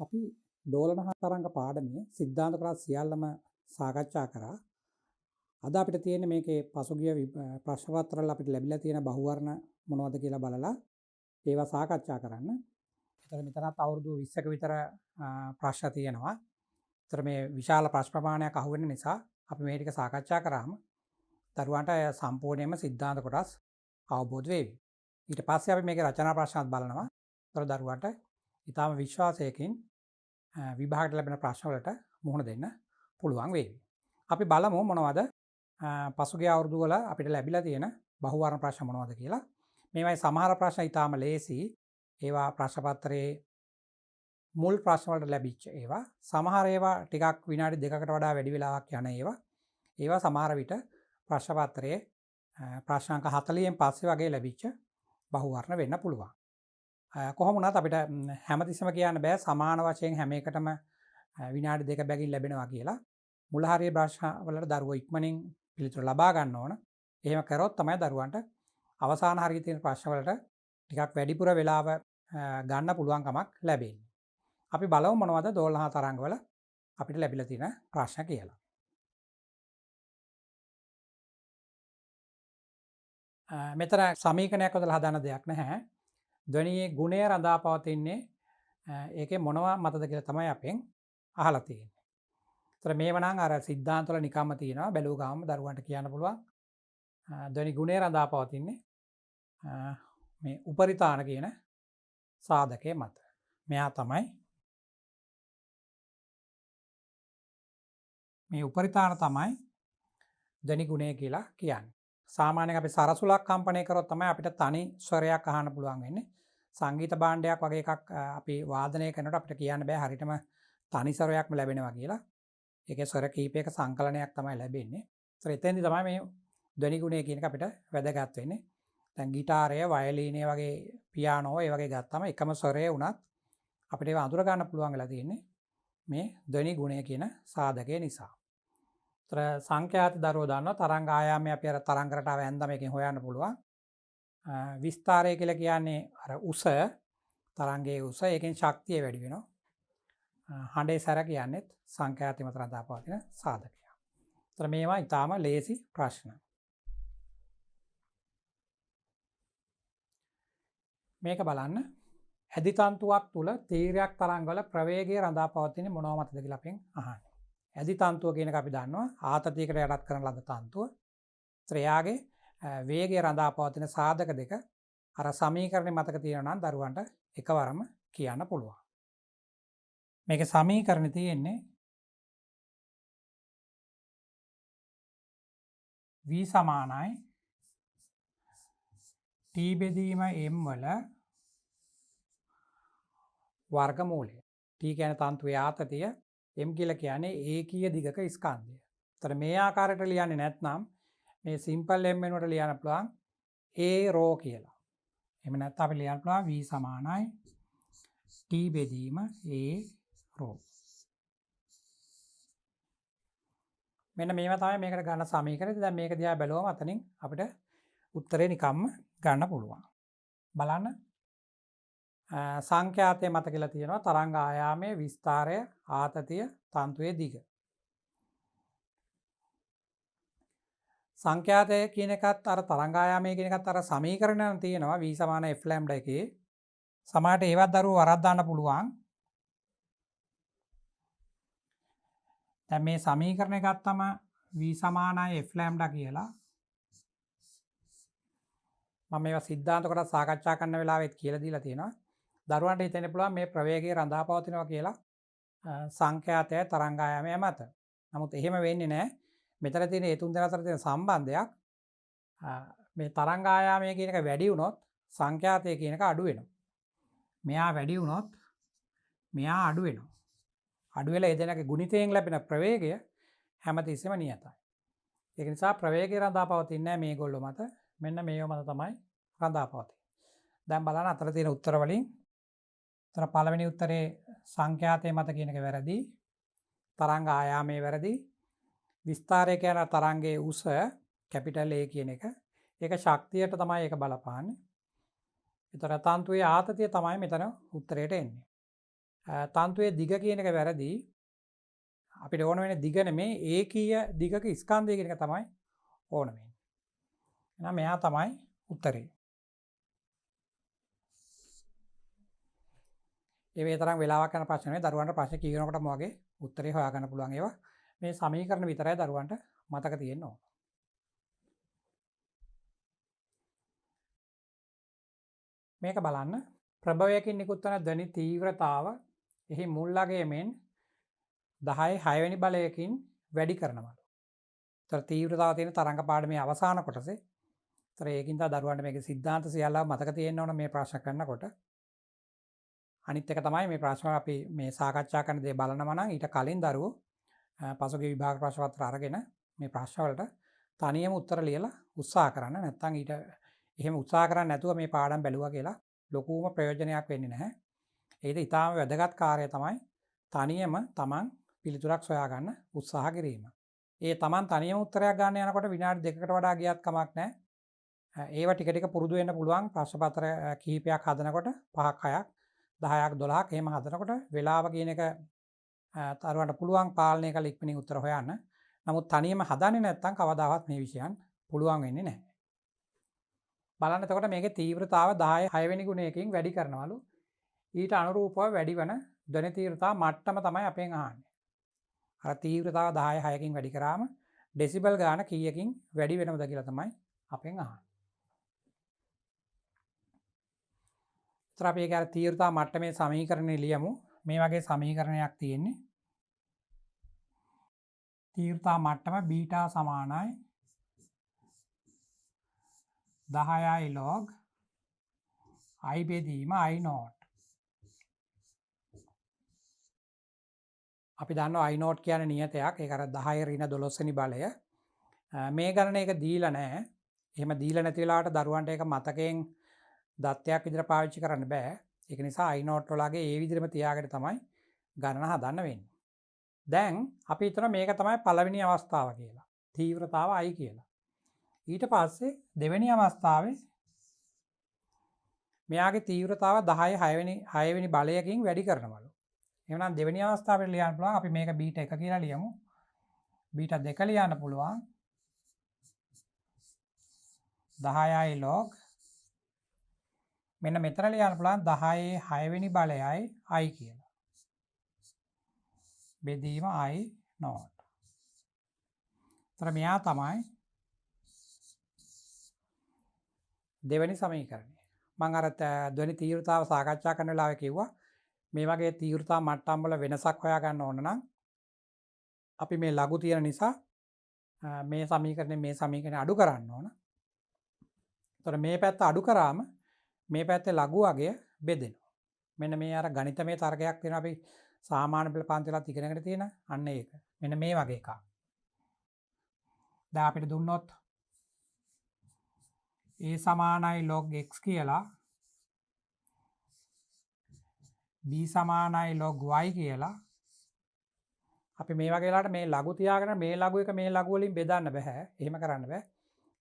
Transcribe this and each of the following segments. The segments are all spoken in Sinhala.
අපි දෝලන හතරංග පාඩමේ සිද්ධාන්ත කොටස් සියල්ලම සාකච්ඡා කරා. අද අපිට තියෙන්නේ මේකේ පසුගිය ප්‍රශ්න පත්‍රවල අපිට ලැබිලා තියෙන බහුවර්ණ මොනවද කියලා බලලා ඒවා සාකච්ඡා කරන්න. ඒතර මෙතනත් අවුරුදු 20ක විතර ප්‍රශ්න තියෙනවා. ඒතර මේ විශාල ප්‍රශ්න ප්‍රමාණයක් අහුවෙන නිසා අපි මේ ටික සාකච්ඡා කරාම දරුවන්ට සම්පූර්ණයෙන්ම සිද්ධාන්ත කොටස් අවබෝධ වෙවි. ඊට පස්සේ අපි මේකේ රචනා ප්‍රශ්නත් බලනවා. ඒතර දරුවන්ට ඊටාම විශ්වාසයකින් විභාගයට ලැබෙන ප්‍රශ්න වලට මුහුණ දෙන්න පුළුවන් වේවි. අපි බලමු මොනවද පසුගිය අවුරුදු වල අපිට ලැබිලා තියෙන බහුවර්ණ ප්‍රශ්න මොනවද කියලා. මේවයි සමහර ප්‍රශ්න ඊටාම ලේසි. ඒවා ප්‍රශ්න පත්‍රයේ මුල් ප්‍රශ්න වලට ලැබිච්ච ඒවා. සමහර ඒවා ටිකක් විනාඩි 2කට වඩා වැඩි වෙලාවක් යන ඒවා. ඒවා සමහර විට ප්‍රශ්න පත්‍රයේ ප්‍රශ්න අංක 40න් පස්සේ වගේ ලැබිච්ච බහුවර්ණ වෙන්න පුළුවන්. කොහොම වුණත් අපිට හැමතිස්සම කියන්න බෑ සමාන වශයෙන් හැම එකටම විනාඩි 2 බැගින් ලැබෙනවා කියලා. මුල හරිය ප්‍රශ්න වලට දරුවෝ ඉක්මනින් පිළිතුරු ලබා ගන්න ඕන. එහෙම කරොත් තමයි දරුවන්ට අවසාන හරිය තියෙන ප්‍රශ්න වලට ටිකක් වැඩිපුර වෙලාව ගන්න පුළුවන්කමක් ලැබෙන්නේ. අපි බලමු මොනවද දෝලන තරංග වල අපිට ලැබිලා තියෙන ප්‍රශ්න කියලා. මෙතන සමීකරණයක් හදලා හදාන දෙයක් නැහැ. ධ්වනියේ ගුණය රඳා පවතින්නේ ඒකේ මොනවා මතද කියලා තමයි අපෙන් අහලා තියෙන්නේ. ඒතර මේව නම් අර සිද්ධාන්ත වල නිකම්ම තියෙනවා. බැලුව ගාම දරුවන්ට කියන්න පුළුවන්. ධ්වනි ගුණය රඳා පවතින්නේ මේ උපරිතාන කියන සාධකයේ මත. මෙයා තමයි මේ උපරිතාන තමයි ධ්වනි ගුණය කියලා කියන්නේ. සාමාන්‍යයෙන් අපි සරසුලක් කම්පණය කරොත් තමයි අපිට තනි ස්වරයක් අහන්න පුළුවන් වෙන්නේ. සංගීත භාණ්ඩයක් වගේ එකක් අපි වාදනය කරනකොට අපිට කියන්න බෑ හරියටම තනි ස්වරයක්ම ලැබෙනවා කියලා. ඒකේ ස්වර කීපයක සංකලනයක් තමයි ලැබෙන්නේ. ඒතර එතෙන්දී තමයි මේ ධ්වනි ගුණය කියන එක අපිට වැදගත් වෙන්නේ. දැන් ගිටාරය, වයලීනය වගේ පියානෝ ඒ වගේ ගත්තාම එකම ස්වරය වුණත් අපිට ඒව අඳුර ගන්න පුළුවන් වෙලා තියෙන්නේ මේ ධ්වනි ගුණය කියන සාධකය නිසා. ඒතර සංඛ්‍යාත දරුවෝ දන්නවා තරංග ආයාමය අපි අර තරංග රටාව ඇඳම එකෙන් හොයන්න පුළුවන්. විස්තාරය කියලා කියන්නේ අර උස තරංගයේ උස ඒකෙන් ශක්තිය වැඩි වෙනවා. හඬේ සැර කියන්නේත් සංඛ්‍යාත මත රඳා පවතින සාධකයක්. ඒතර මේවා ඊටාම ලේසි ප්‍රශ්න. මේක බලන්න ඇදි තන්තුවක් තුල තීරයක් තරංගවල ප්‍රවේගය රඳා පවතින්නේ මොනවා මතද කියලා අපෙන් අහන්නේ. ඇදි තන්තුව කියන එක අපි දන්නවා ආතතියකට යටත් කරන ලද තන්තුව. ත්‍රයාගේ වේගය රඳා පවතින සාධක දෙක අර සමීකරණේ මතක තියෙනවා නම් දරුවන්ට එකවරම කියන්න පුළුවන්. මේකේ සමීකරණේ තියෙන්නේ v සමානයි t බෙදීම m වල වර්ගමූලය. t කියන්නේ තන්තුවේ ආතතිය, m කියලා කියන්නේ ඒකීය දිගක ස්කන්ධය. ඒතර මේ ආකාරයට ලියන්නේ නැත්නම් මේ සිම්පල් m වෙනුවට ලියන්න පුළුවන් a rho කියලා. එහෙම නැත්නම් අපි ලියන්න පුළුවන් v සමානයි t බෙදීම a rho. මෙන්න මේවා තමයි මේකට ගන්න සමීකරණය. දැන් මේක දිහා බැලුවම අතනින් අපිට උත්තරේ නිකම්ම ගන්න පුළුවන්. බලන්න සංඛ්‍යාතයේ මත කියලා තියෙනවා තරංග ආයාමයේ විස්තාරය, ආතතිය, තන්තුවේ දිග. සංඛ්‍යාතය කියන එකත් අර තරංග ආයාමයේ කියන එකත් අර සමීකරණයක් තියෙනවා v සමාන f ලැම්ඩා එකේ. සමහරට ඒවත් දරුවෝ වරද්දාන්න පුළුවන්. දැන් මේ සමීකරණය ගත්තම v සමානයි f ලැම්ඩා කියලා. මම මේවා සිද්ධාන්ත කොටස් සාකච්ඡා කරන වෙලාවෙත් කියලා දීලා තියෙනවා. දරුවන්ට හිතෙන්න පුළුවන් මේ ප්‍රවේගය රඳා පවතිනවා කියලා සංඛ්‍යාතය තරංග ආයාමය මත. නමුත් එහෙම වෙන්නේ නැහැ. මෙතන තියෙන ඒ තුන් දෙනා අතර තියෙන සම්බන්ධයක් මේ තරංග ආයාමය කියන එක වැඩි වුණොත් සංඛ්‍යාතය කියන එක අඩු වෙනවා. මෙයා වැඩි වුණොත් මෙයා අඩු වෙනවා. අඩු වෙලා ඒ දෙනාගේ ගුණිතයෙන් ලැබෙන ප්‍රවේගය හැමතිස්සෙම නියතයි. ඒක නිසා ප්‍රවේගය රඳා පවතින්නේ නැහැ මේගොල්ලෝ මත. මෙන්න මේව මත තමයි රඳා පවතින්නේ. දැන් බලන්න අතර තියෙන උත්තර වලින් උත්තර පළවෙනි උත්තරේ සංඛ්‍යාතයේ මත කියන එක වැරදි. තරංග ආයාමයේ වැරදි. විස්තාරය කියන තරංගයේ උස කැපිටල් A කියන එක. ඒක ශක්තියට තමයි ඒක බලපාන්නේ. ඒතර තන්තුවේ ආතතිය තමයි මෙතන උත්තරයට එන්නේ. තන්තුවේ දිග කියන එක වැරදි. අපිට ඕන වෙන්නේ දිග නෙමෙයි ඒකීය දිගක ස්කන්ධය කියන එක තමයි ඕන වෙන්නේ. එහෙනම් මෙයා තමයි උත්තරේ. ඒ තරම් වෙලාවක් යන ප්‍රශ්න නෙවෙයි. දරුවන්ට ප්‍රශ්න කියනකොටම වගේ උත්තරේ හොයාගන්න පුළුවන් ඒවා. මේ සමීකරණ විතරයි දරුවන්ට මතක තියෙන්න ඕන. මේක බලන්න. ප්‍රභවයකින් නිකුත් වන ධ්වනි තීව්‍රතාව එහි මුල් අගය මෙන් 10 6 වෙනි බලයකින් වැඩි කරනවලු. ඒතර තීව්‍රතාව තියෙන තරංග පාඩමේ අවසාන කොටසේ. ඒතර ඒකින් තමයි දරුවන්ට මේකේ සිද්ධාන්ත සියල්ල මතක තියෙන්න ඕන මේ ප්‍රශ්න කරනකොට. අනිත් එක තමයි මේ ප්‍රශ්න අපි මේ සාකච්ඡා කරන දේ බලනවා නම් ඊට කලින් දරුවෝ පසුගිය විභාග ප්‍රශ්න පත්‍ර අරගෙන මේ ප්‍රශ්න වලට තනියම උත්තර ලියලා උත්සාහ කරන්න. නැත්නම් ඊට එහෙම උත්සාහ කරන්නේ නැතුව මේ පාඩම් බැලුවා කියලා ලොකුම ප්‍රයෝජනයක් වෙන්නේ නැහැ. ඒකද ඊටාම වැදගත් කාර්යය තමයි තනියම Taman පිළිතුරක් සොයා ගන්න උත්සාහ කිරීම. ඒ Taman තනියම උත්තරයක් ගන්න යනකොට විනාඩි 2කට වඩා ගියත් කමක් නැහැ. ඒව ටික ටික පුරුදු වෙන්න පුළුවන්. ප්‍රශ්න පත්‍ර කිහිපයක් හදනකොට 5ක් 6ක් 10ක් 12ක් එහෙම හදනකොට වෙලාව කියන එක තරුවන්ට පුළුවන් පාලනය කළ ඉක්මනින් උත්තර හොයන්න. නමුත් තනියම හදන්නේ නැත්නම් කවදාවත් මේ විෂයන් පුළුවන් වෙන්නේ නැහැ. බලන්න එතකොට මේකේ තීව්‍රතාව 10 6 වෙනි ගුණයකින් වැඩි කරනවලු. ඊට අනුරූපව වැඩි වෙන ධ්වනි තීව්‍රතාව මට්ටම තමයි අපෙන් අහන්නේ. අර තීව්‍රතාව 10 6කින් වැඩි කරාම ඩෙසිබල් ගාන කීයකින් වැඩි වෙනවද කියලා තමයි අපෙන් අහන්නේ. ඒතර අපි ඒක අර තීව්‍රතාව මට්ටමේ සමීකරණය ලියමු. මේ වගේ සමීකරණයක් තියෙන්නේ. තීව්‍රතාව මට්ටම බීටා සමානයි 10i log i බෙදීම i naught. අපි දන්නවා i naught කියන්නේ නියතයක්. ඒක අර 10 ඍණ 12 වෙනි බලය. මේ ගණන එක දීලා නැහැ. එහෙම දීලා නැති වෙලාවට දරුවන්ට ඒක මතකයෙන් දත්තයක් විදිහට පාවිච්චි කරන්න බෑ. ඒක නිසා i naught වලගේ ඒ විදිහටම තියාගෙන තමයි ගණන හදන්න වෙන්නේ. දැන් අපි හිතනවා මේක තමයි පළවෙනි අවස්ථාව කියලා. තීව්‍රතාව i කියලා. ඊට පස්සේ දෙවෙනි අවස්ථාවේ මෙයාගේ තීව්‍රතාව 10 6 වෙනි බලයකින් වැඩි කරනවලු. එහෙනම් දෙවෙනි අවස්ථාවේ ලියන්න පුළුවන් අපි මේක බීටා 1 කියලා ලියමු. බීටා 2 ලියන්න පුළුවන් 10i log මෙන්න මෙතන ලියන්න පුළුවන් 10 6 වෙනි බලයයි i කියලා. බෙදීම i naught. ඒතර මෙයා තමයි දෙවෙනි සමීකරණය. මම අර ධ්වනි තීව්‍රතාව සාකච්ඡා කරන වෙලාවේ කිව්වා මේ වගේ තීව්‍රතා මට්ටම් වල වෙනසක් හොයාගන්න ඕන නම් අපි මේ ලඝු තියෙන නිසා මේ සමීකරණය අඩු කරන්න ඕන. ඒතර මේ පැත්ත අඩු කරාම මේ පැත්තේ ලඝු අගය බෙදෙනවා. මෙන්න මේ අර ගණිතමය තර්කයක් තියෙනවා අපි සාමාන්‍ය පෙළ පන්තිලත් ඉගෙනගෙන තියෙන අන්න ඒක. මෙන්න මේ වගේ එකක්. දැන් අපිට දුන්නොත් a සමානයි log x කියලා b සමානයි log y කියලා අපි මේ වගේ වෙලාවට මේ ලඝු තියාගෙන මේ ලඝු එක මේ ලඝු වලින් බෙදන්න බෑ. එහෙම කරන්න බෑ.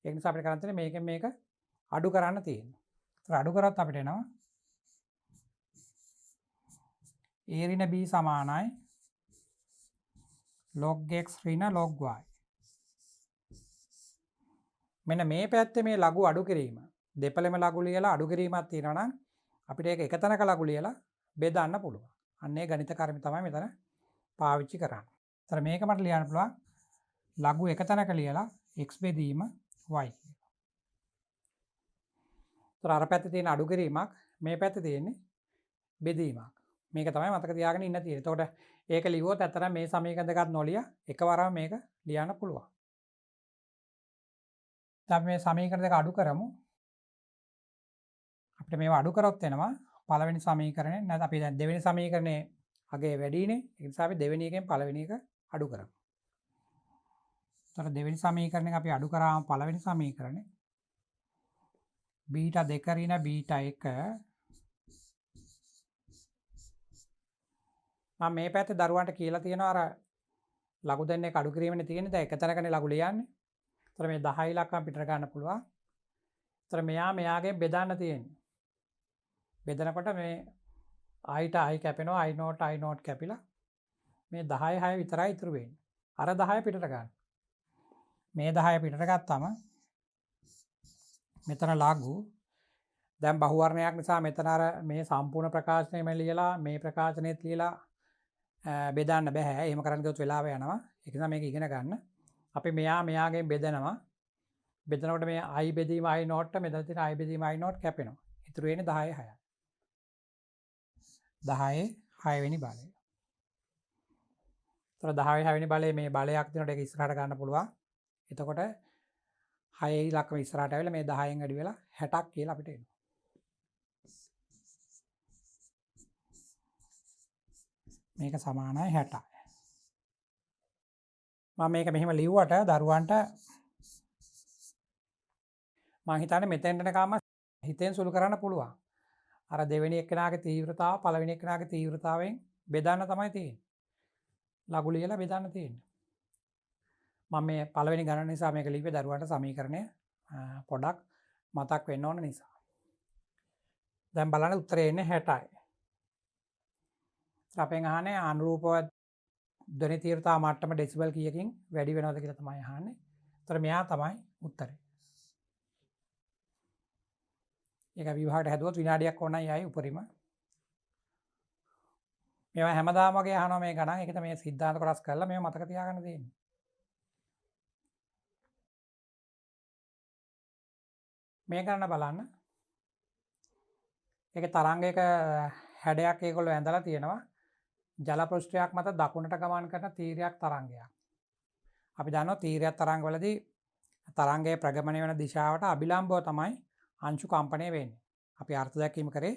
ඒ නිසා අපිට කරන්න තියෙන්නේ මේකෙන් මේක අඩු කරන්න තියෙනවා. ඒතර අඩු කරත් අපිට එනවා a ඍණ b සමානයි log x ඍණ log y. මෙන්න මේ පැත්තේ මේ ලඝු අඩු කිරීම දෙපළෙම ලඝු ලියලා අඩු කිරීමක් තියෙනවා නම් අපිට ඒක එක තැනක ලඝු ලියලා බෙදන්න පුළුවන්. අන්න ඒ ගණිත කර්මය තමයි මෙතන පාවිච්චි කරන්නේ. ඒතර මේක මට ලියන්න පුළුවන් ලඝු එක තැනක ලියලා x බෙදීම y කියලා. ඒතර අර පැත්තේ තියෙන අඩු කිරීමක් මේ පැත්තේ තියෙන්නේ බෙදීමක්. මේක තමයි මතක තියාගෙන ඉන්න තියෙන්නේ. එතකොට ඒක ලිව්වොත් ඇත්තටම මේ සමීකරණ දෙකත් නොලිය එකවරම මේක ලියන්න පුළුවන්. අපි මේ සමීකරණ දෙක අඩු කරමු. අපිට මේවා අඩු කරොත් එනවා පළවෙනි සමීකරණය. නැත්නම් අපි දැන් දෙවෙනි සමීකරණේ අගේ වැඩිනේ. ඒ නිසා අපි දෙවෙනි එකෙන් පළවෙනි එක අඩු කරමු. එතකොට දෙවෙනි සමීකරණයෙන් අපි අඩු කරාම පළවෙනි සමීකරණේ බීටා 2 ඍණ බීටා 1 මම මේ පැත්තේ දරුවන්ට කියලා තියෙනවා අර ලඝු දෙන්නේ අඩු කිරීමනේ තියෙන්නේ. දැන් එක තැනකනේ ලඝු ලියන්නේ. ඒතර මේ 10 ඉලක්කම් පිටර ගන්න පුළුවන්. ඒතර මෙයාගෙන් බෙදන්න තියෙන්නේ. බෙදනකොට මේ iට I කැපෙනවා I not කැපිලා මේ 10 6 විතරයි ඉතුරු වෙන්නේ. අර 10 පිටට ගන්න. මේ 10 පිටට ගත්තම මෙතන ලඝු. දැන් බහුවර්ණයක් නිසා මෙතන අර මේ සම්පූර්ණ ප්‍රකාශනයම ලියලා මේ ප්‍රකාශනයත් ලියලා බෙදන්න බෑ. එහෙම කරන්න ගියොත් වෙලාව යනවා. ඒක නිසා මේක ඉගෙන ගන්න. අපි මෙයාගෙන් බෙදනවා. බෙදනකොට මේ I බෙදීම I not මෙතන තියෙන I බෙදීම I not කැපෙනවා. ඉතුරු වෙන්නේ 10 6යි. 10 6 වෙනි බලය. ඒතර 10 6 වෙනි බලයේ මේ බලයක් දෙනකොට ඒක ඉස්සරහට ගන්න පුළුවන්. එතකොට 6 ඉලක්කම ඉස්සරහට ආවිලා මේ 10න් වැඩි වෙලා 60ක් කියලා අපිට එනවා. මේක සමානයි 60යි. මම මේක මෙහෙම ලිව්වට දරුවන්ට මම හිතන්නේ මෙතෙන්ට එනකම් හිතෙන් සුළු කරන්න පුළුවන්. අර දෙවෙනි එක්කෙනාගේ තීව්‍රතාව පළවෙනි එක්කෙනාගේ තීව්‍රතාවයෙන් බෙදන්න තමයි තියෙන්නේ. ලඝු ලියලා බෙදන්න තියෙන්නේ. මම මේ පළවෙනි ගණන නිසා මේක ලිව්වේ දරුවන්ට සමීකරණය පොඩක් මතක් වෙන්න ඕන නිසා. දැන් බලන්න උත්තරේ එන්නේ 60යි. අපෙන් අහන්නේ අනුරූපව ධ්වනි තීව්‍රතාව මට්ටම ඩෙසිබල් කීයකින් වැඩි වෙනවද කියලා තමයි අහන්නේ. ඒතර මෙයා තමයි උත්තරේ. ඒක විභාගයට හැදුවොත් විනාඩියක් ඕනයි ආයි උපරිම. මේවා හැමදාම වගේ අහනවා මේ ගණන්. ඒක තමයි මේ සිද්ධාන්ත කොටස් කරලා මේව මතක තියාගන්න තියෙන්නේ. මේ ගණන බලන්න. ඒකේ තරංගයක හැඩයක් ඒගොල්ලෝ ඇඳලා තියෙනවා. ජල පෘෂ්ඨයක් මත දකුණට ගමන් කරන තීරයක් තරංගයක්. අපි දන්නවා තීරයක් තරංගවලදී තරංගයේ ප්‍රගමණය වෙන දිශාවට අභිලම්බව තමයි අංශු කම්පණය වෙන්නේ. අපි අර්ථ දැක්වීම කරේ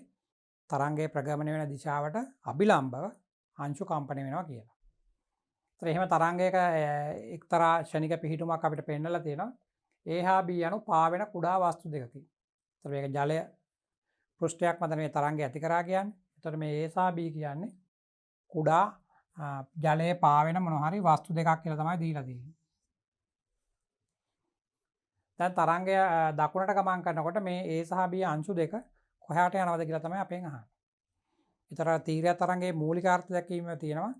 තරංගයේ ප්‍රගමණය වෙන දිශාවට අභිලම්බව අංශු කම්පණය වෙනවා කියලා. ඒතර එහෙම තරංගයක එක්තරා ෂණික පිහිටුමක් අපිට පෙන්වලා තියෙනවා. A හා B යනු පාවෙන කුඩා වස්තු දෙකකි. ඒතර මේක ජලය පෘෂ්ඨයක් මත මේ තරංගය ඇති කරා කියන්නේ. ඒතර මේ A සහ B කියන්නේ කුඩා ජලයේ පාවෙන මොනවා හරි වස්තු දෙකක් කියලා තමයි දීලා තියෙන්නේ. දැන් තරංගය දකුණට ගමන් කරනකොට මේ A සහ B අංශු දෙක කොහාට යනවද කියලා තමයි අපෙන් අහන්නේ. ඒතර තීරය තරංගයේ මූලික අර්ථ දැක්වීම තියෙනවා.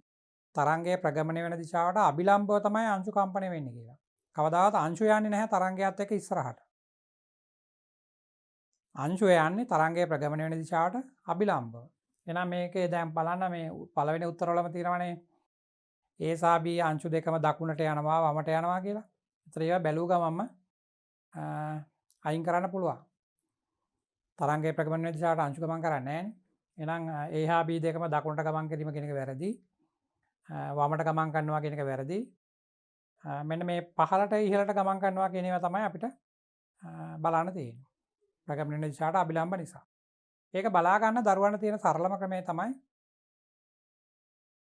තරංගයේ ප්‍රගමණය වෙන දිශාවට අභිලම්බව තමයි අංශු කම්පණය වෙන්නේ කියලා. කවදාවත් අංශු යන්නේ නැහැ තරංගයත් එක්ක ඉස්සරහට. අංශු යන්නේ තරංගයේ ප්‍රගමණය වෙන දිශාවට අභිලම්බව. එහෙනම් මේකේ දැන් බලන්න මේ පළවෙනි උත්තරවලම තියෙනවනේ A සහ B අංශු දෙකම දකුණට යනවා වමට යනවා කියලා. ඒතර ඒවා බැලුව ගමන්ම අයින් කරන්න පුළුවන්. තරංගයේ ප්‍රගමණය වෙන දිශාවට අංශු ගමන් කරන්නේ නැහැනේ. එහෙනම් A හා B දෙකම දකුණට ගමන් කිරීම කියන එක වැරදි. වමට ගමන් කරනවා කියන එක වැරදි. මෙන්න මේ පහළට ඉහළට ගමන් කරනවා කියන ඒවා තමයි අපිට බලන්න තියෙන්නේ. ප්‍රගමණය වෙන දිශාවට අභිලම්බ නිසා. ඒක බලා ගන්න දරුවන්ට තියෙන සරලම ක්‍රමය තමයි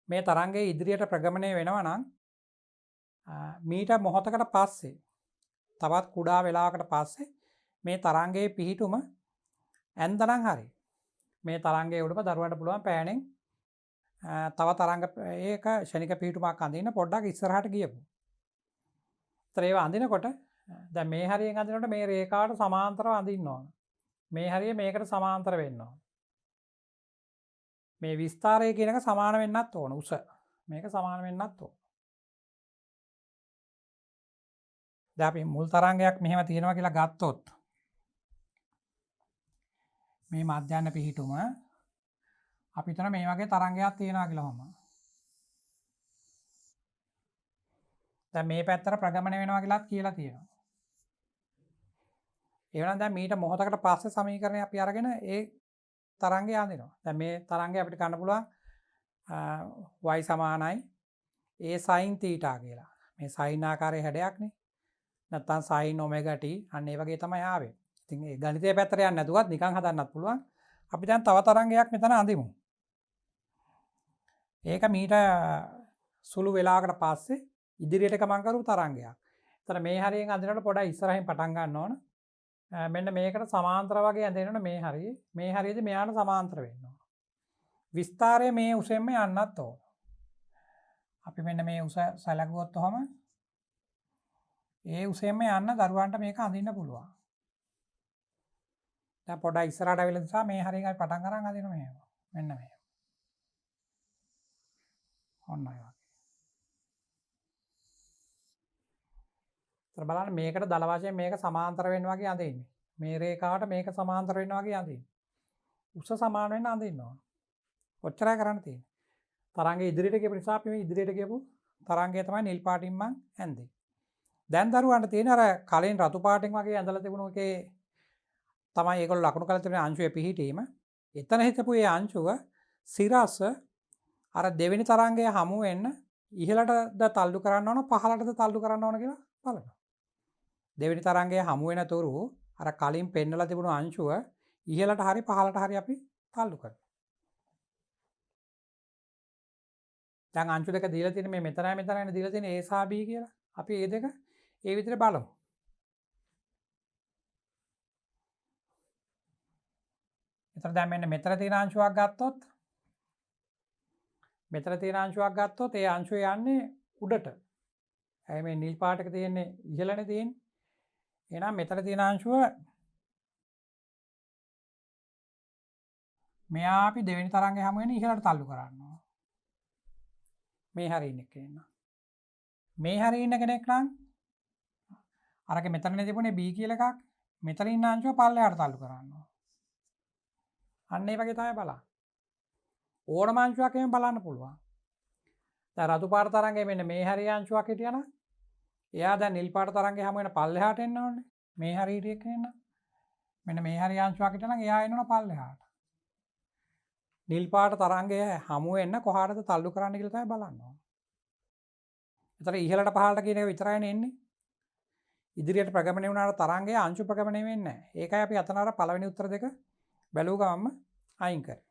මේ තරංගයේ ඉදිරියට ප්‍රගමණය වෙනවා නම් මීට මොහොතකට පස්සේ තවත් කුඩා වෙලාවකට පස්සේ මේ තරංගයේ පිහිටුම ඇන්දනම් හරි මේ තරංගයේ උඩම දරුවන්ට පුළුවන් පෑනෙන් තව තරංග ඒක ෂණික පිහිටුමක් අඳින්න පොඩ්ඩක් ඉස්සරහට ගියපු. ඒතර ඒව අඳිනකොට දැන් මේ හරියෙන් අඳිනකොට මේ රේඛාවට සමාන්තරව අඳින්න ඕන. මේ හරිය මේකට සමාන්තර වෙන්න ඕන. මේ විස්තරය කියන එක සමාන වෙන්නත් ඕන උස. මේක සමාන වෙන්නත් ඕන. දැන් අපි මුල් තරංගයක් මෙහෙම තියෙනවා කියලා ගත්තොත් මේ මධ්‍යන්න පිහිටුම අපි හිතන මේ වගේ තරංගයක් තියෙනවා කියලා වහම. දැන් මේ පැත්තට ප්‍රගමණය වෙනවා කියලාත් කියලා තියෙනවා. ඒ වෙනනම් දැන් මීට මොහොතකට පස්සේ සමීකරණය අපි අරගෙන ඒ තරංගය අඳිනවා. දැන් මේ තරංගය අපිට ගන්න පුළුවන් y සමානයි a sin theta කියලා. මේ sin ආකාරයේ හැඩයක්නේ. නැත්තම් sin omega t අන්න ඒ වගේ තමයි ආවේ. ඉතින් ඒ ගණිතයේ පැත්තට යන්නේ නැතුවත් නිකන් හදන්නත් පුළුවන්. අපි දැන් තව තරංගයක් මෙතන අඳිමු. ඒක මීට සුළු වෙලාවකට පස්සේ ඉදිරියට ගමන් කරපු තරංගයක්. එතන මේ හරියෙන් අඳිනකොට පොඩ්ඩක් ඉස්සරහින් පටන් ගන්න ඕන. මෙන්න මේකට සමාන්තර වගේ ඇඳෙනවනේ මේ හරිය. මේ හරියේදී මෙයාට සමාන්තර වෙන්න ඕන. විස්තරය මේ උසෙන්ම යන්නත් ඕන. අපි මෙන්න මේ උස සැලකුවොත් ඔහම ඒ උසෙන්ම යන්න දරුවන්ට මේක අඳින්න පුළුවන්. දැන් පොඩ්ඩක් ඉස්සරහට ආවිල නිසා මේ හරියෙන් අපි පටන් අරන් අඳිනවා මෙහෙම. මෙන්න මෙහෙම. ඔන්න ඔය වගේ. ඒතර බලන්න මේකට දල වශයෙන් මේක සමාන්තර වෙන්න වගේ අඳින්නේ. මේ රේඛාවට මේක සමාන්තර වෙන්න වගේ අඳින්නේ. උස සමාන වෙන්න අඳින්න ඕන. ඔච්චරයි කරන්න තියෙන්නේ. තරංගය ඉදිරියට ගියපු නිසා අපි මේ ඉදිරියට ගියපු තරංගය තමයි නිල් පාටින් මං ඇඳේ. දැන් දරුවන්ට තියෙන අර කලින් රතු පාටින් වගේ ඇඳලා තිබුණු එකේ තමයි ඒගොල්ලෝ ලකුණු කරලා තිබුණේ අංශුවේ පිහිටීම. එතන හිටපු ඒ අංශුව සිරස අර දෙවෙනි තරංගය හමු වෙන්න ඉහළටද තල්ලු කරන්න ඕන පහළටද තල්ලු කරන්න ඕන කියලා බලනවා. දෙවෙනි තරංගය හමු වෙන තුරු අර කලින් පෙන්නලා තිබුණු අංශුව ඉහළට හරි පහළට හරි අපි තල්ලු කරනවා. දැන් අංශු දෙක දීලා තියෙන මේ මෙතනයි දීලා තියෙන A සහ B කියලා. අපි මේ දෙක ඒ විදිහට බලමු. එතන දැන් මෙන්න මෙතන තියෙන අංශුවක් ගත්තොත් ඒ අංශුව යන්නේ උඩට. ඇයි මේ නිල් පාටක තියෙන්නේ ඉහළනේ තියෙන්නේ. එහෙනම් මෙතන තියෙන අංශුව මෙයා අපි දෙවෙනි තරංගය හැම වෙන්නේ ඉහළට තල්ලු කරනවා. මේ හරිය ඉන්න කෙනා. මේ හරිය ඉන්න කෙනෙක් නම් අරක මෙතනනේ තිබුණේ B කියලා එකක්. මෙතන ඉන්න අංශුව පල්ලෙහාට තල්ලු කරනවා. අන්න ඒ වගේ තමයි බලන්න. ඕනම අංශුවක් එහෙම බලන්න පුළුවන්. දැන් රතු පාට තරංගය මෙන්න මේ හරිය අංශුවක් හිටියනම් එයා දැන් නිල් පාට තරංගය හැම වෙන පල්ලෙහාට එන්න ඕනේ. මේ හරියට එක්කෙන්න. මෙන්න මේ හරිය අංශුවක් හිටියනම් එයා එන්න ඕන පල්ලෙහාට. නිල් පාට තරංගය හමු වෙන්න කොහාටද තල්ලු කරන්න කියලා තමයි බලන්න ඕන. ඒතර ඉහළට පහළට කියන එක විතරයිනේ එන්නේ. ඉදිරියට ප්‍රගමණය වුණාට තරංගය අංශු ප්‍රගමණය වෙන්නේ නැහැ. ඒකයි අපි අතන අර පළවෙනි උත්තර දෙක බැලුව ගමන්ම අයින් කරේ.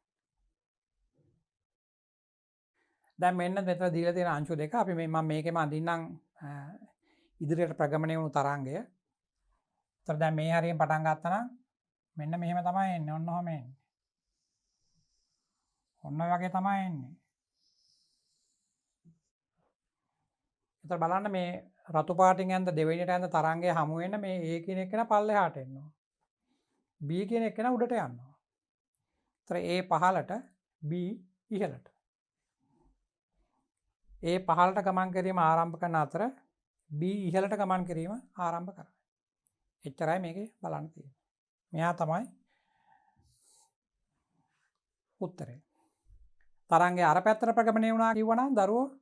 දැන් මෙන්න මෙතන දීලා තියෙන අංශු දෙක අපි මම මේකෙම අඳින්නම් ඉදිරියට ප්‍රගමණය වුණු තරංගය. ඒතර දැන් මේ හරියෙන් පටන් ගත්තා නම් මෙන්න මෙහෙම තමයි එන්නේ. ඔන්න ඔහම එන්නේ. ඔන්න ඔය වගේ තමයි එන්නේ. ඒතර බලන්න මේ රතු පාටින් ඇඳ දෙවෙනියට ඇඳ තරංගය හමු වෙන්න මේ A කියන එක පල්ලෙහාට එනවා. B කියන එක උඩට යනවා. ඒතර A පහළට B ඉහළට. A පහළට ගමන් කිරීම ආරම්භ කරන අතර B ඉහළට ගමන් කිරීම ආරම්භ කරනවා. එච්චරයි මේකේ බලන්න තියෙන්නේ. මෙයා තමයි උත්තරේ. තරංගය අර පැත්තට ප්‍රගමණය වුණා කිව්වනම් දරුවෝ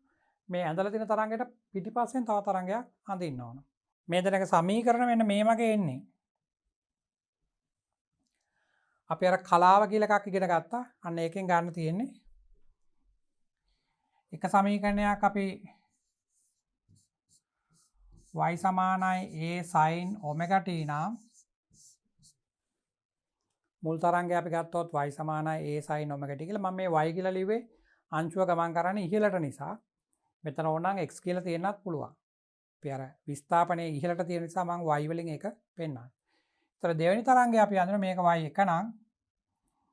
මේ ඇඳලා තියෙන තරංගයට පිටිපස්සෙන් තව තරංගයක් අඳින්න ඕන. මේ දෙනක සමීකරණ මෙන්න මේ වගේ එන්නේ. අපි අර කලාව කියලා එකක් ඉගෙන ගත්තා. අන්න ඒකෙන් ගන්න තියෙන්නේ. එක සමීකරණයක් අපි y සමානයි a sin omega t නම් මුල් තරංගය අපි ගත්තොත් y සමානයි a sin omega t කියලා. මම මේ y කියලා ලිව්වේ අංශුව ගමන් කරන්නේ ඉහළට නිසා. මෙතන ඕනනම් x කියලා තියෙන්නත් පුළුවන්. අපි අර විස්ථාපනයේ ඉහළට තියෙන නිසා මම y වලින් එක පෙන්නනවා. ඒතර දෙවෙනි තරංගය අපි අඳින මේක y එක නම්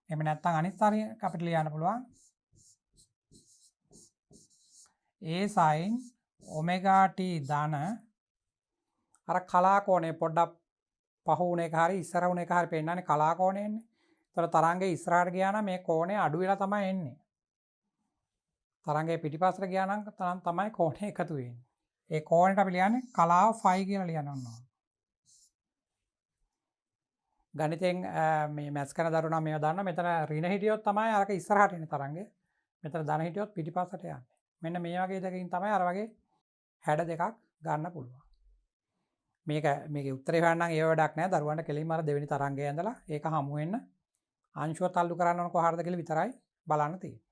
එහෙම නැත්නම් අනිත් තරංගය අපිට ලියන්න පුළුවන් a sin omega t ධන අර කලා කෝණය පොඩ්ඩක් පහ වුණ එක හරි ඉස්සර වුණ එක හරි පෙන්නන්නේ කලා කෝණයෙන්නේ. ඒතර තරංගය ඉස්සරහට ගියා නම් මේ කෝණය අඩු වෙලා තමයි එන්නේ. තරංගය පිටිපස්සට ගියා නම් තමයි කෝණය එකතු වෙන්නේ. ඒ කෝණයට අපි ලියන්නේ කලාව phi කියලා ලියන්න ඕන. ගණිතෙන් මේ මැත්ස් කරන දරුවෝ නම් මේවා දන්නවා. මෙතන ඍණ හිටියොත් තමයි අරක ඉස්සරහට එන්නේ තරංගය. මෙතන ධන හිටියොත් පිටිපස්සට යන්නේ. මෙන්න මේ වගේ දෙකකින් තමයි අර වගේ හැඩ දෙකක් ගන්න පුළුවන්. මේකේ උත්තරේ හොයන්නම් ඒ වැඩක් නෑ. දරුවන්ට කෙලින්ම අර දෙවෙනි තරංගය ඇඳලා ඒක හමු වෙන්න අංශුව තල්ලු කරන්න ඕන කොහාටද කියලා විතරයි බලන්න තියෙන්නේ.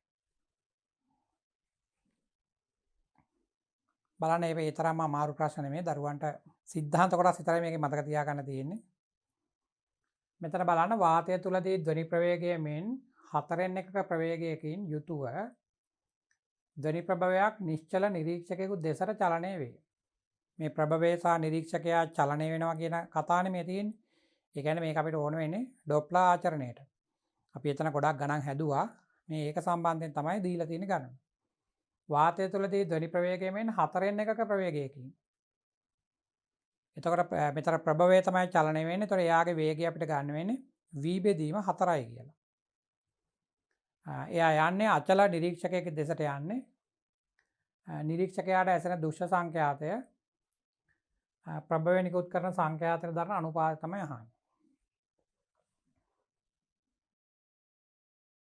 බලන්න ඒ තරම්ම අමාරු ප්‍රශ්න නෙමෙයි. දරුවන්ට සිද්ධාන්ත කොටස් විතරයි මේකේ මතක තියාගන්න තියෙන්නේ. මෙතන බලන්න වාතය තුලදී ධ්වනි ප්‍රවේගය මෙන් 4/1ක ප්‍රවේගයකින් යුතුව ධ්වනි ප්‍රභවයක් නිශ්චල නිරීක්ෂකයෙකු දෙසට චලනය වේ. මේ ප්‍රභවය සහ නිරීක්ෂකයා චලනය වෙනවා කියන කතාවනේ මේ තියෙන්නේ. ඒ කියන්නේ මේක අපිට ඕන වෙන්නේ ඩොප්ලර් ආචරණයට. අපි එතන ගොඩක් ගණන් හැදුවා. මේ ඒක සම්බන්ධයෙන් තමයි දීලා තියෙන ගණන. වාතය තුලදී ධ්වනි ප්‍රවේගය මෙන් 4/1ක ප්‍රවේගයකින්. එතකොට මෙතන ප්‍රභවය තමයි චලනය වෙන්නේ. එතකොට එයාගේ වේගය අපිට ගන්න වෙන්නේ v බෙදීම 4යි කියලා. එයා යන්නේ අචල නිරීක්ෂකයෙක් දෙසට යන්නේ. නිරීක්ෂකයාට ඇසෙන දෘශ්‍ය සංඛ්‍යාතය ප්‍රභවය නිකුත් කරන සංඛ්‍යාතයට දරන අනුපාතය තමයි අහන්නේ.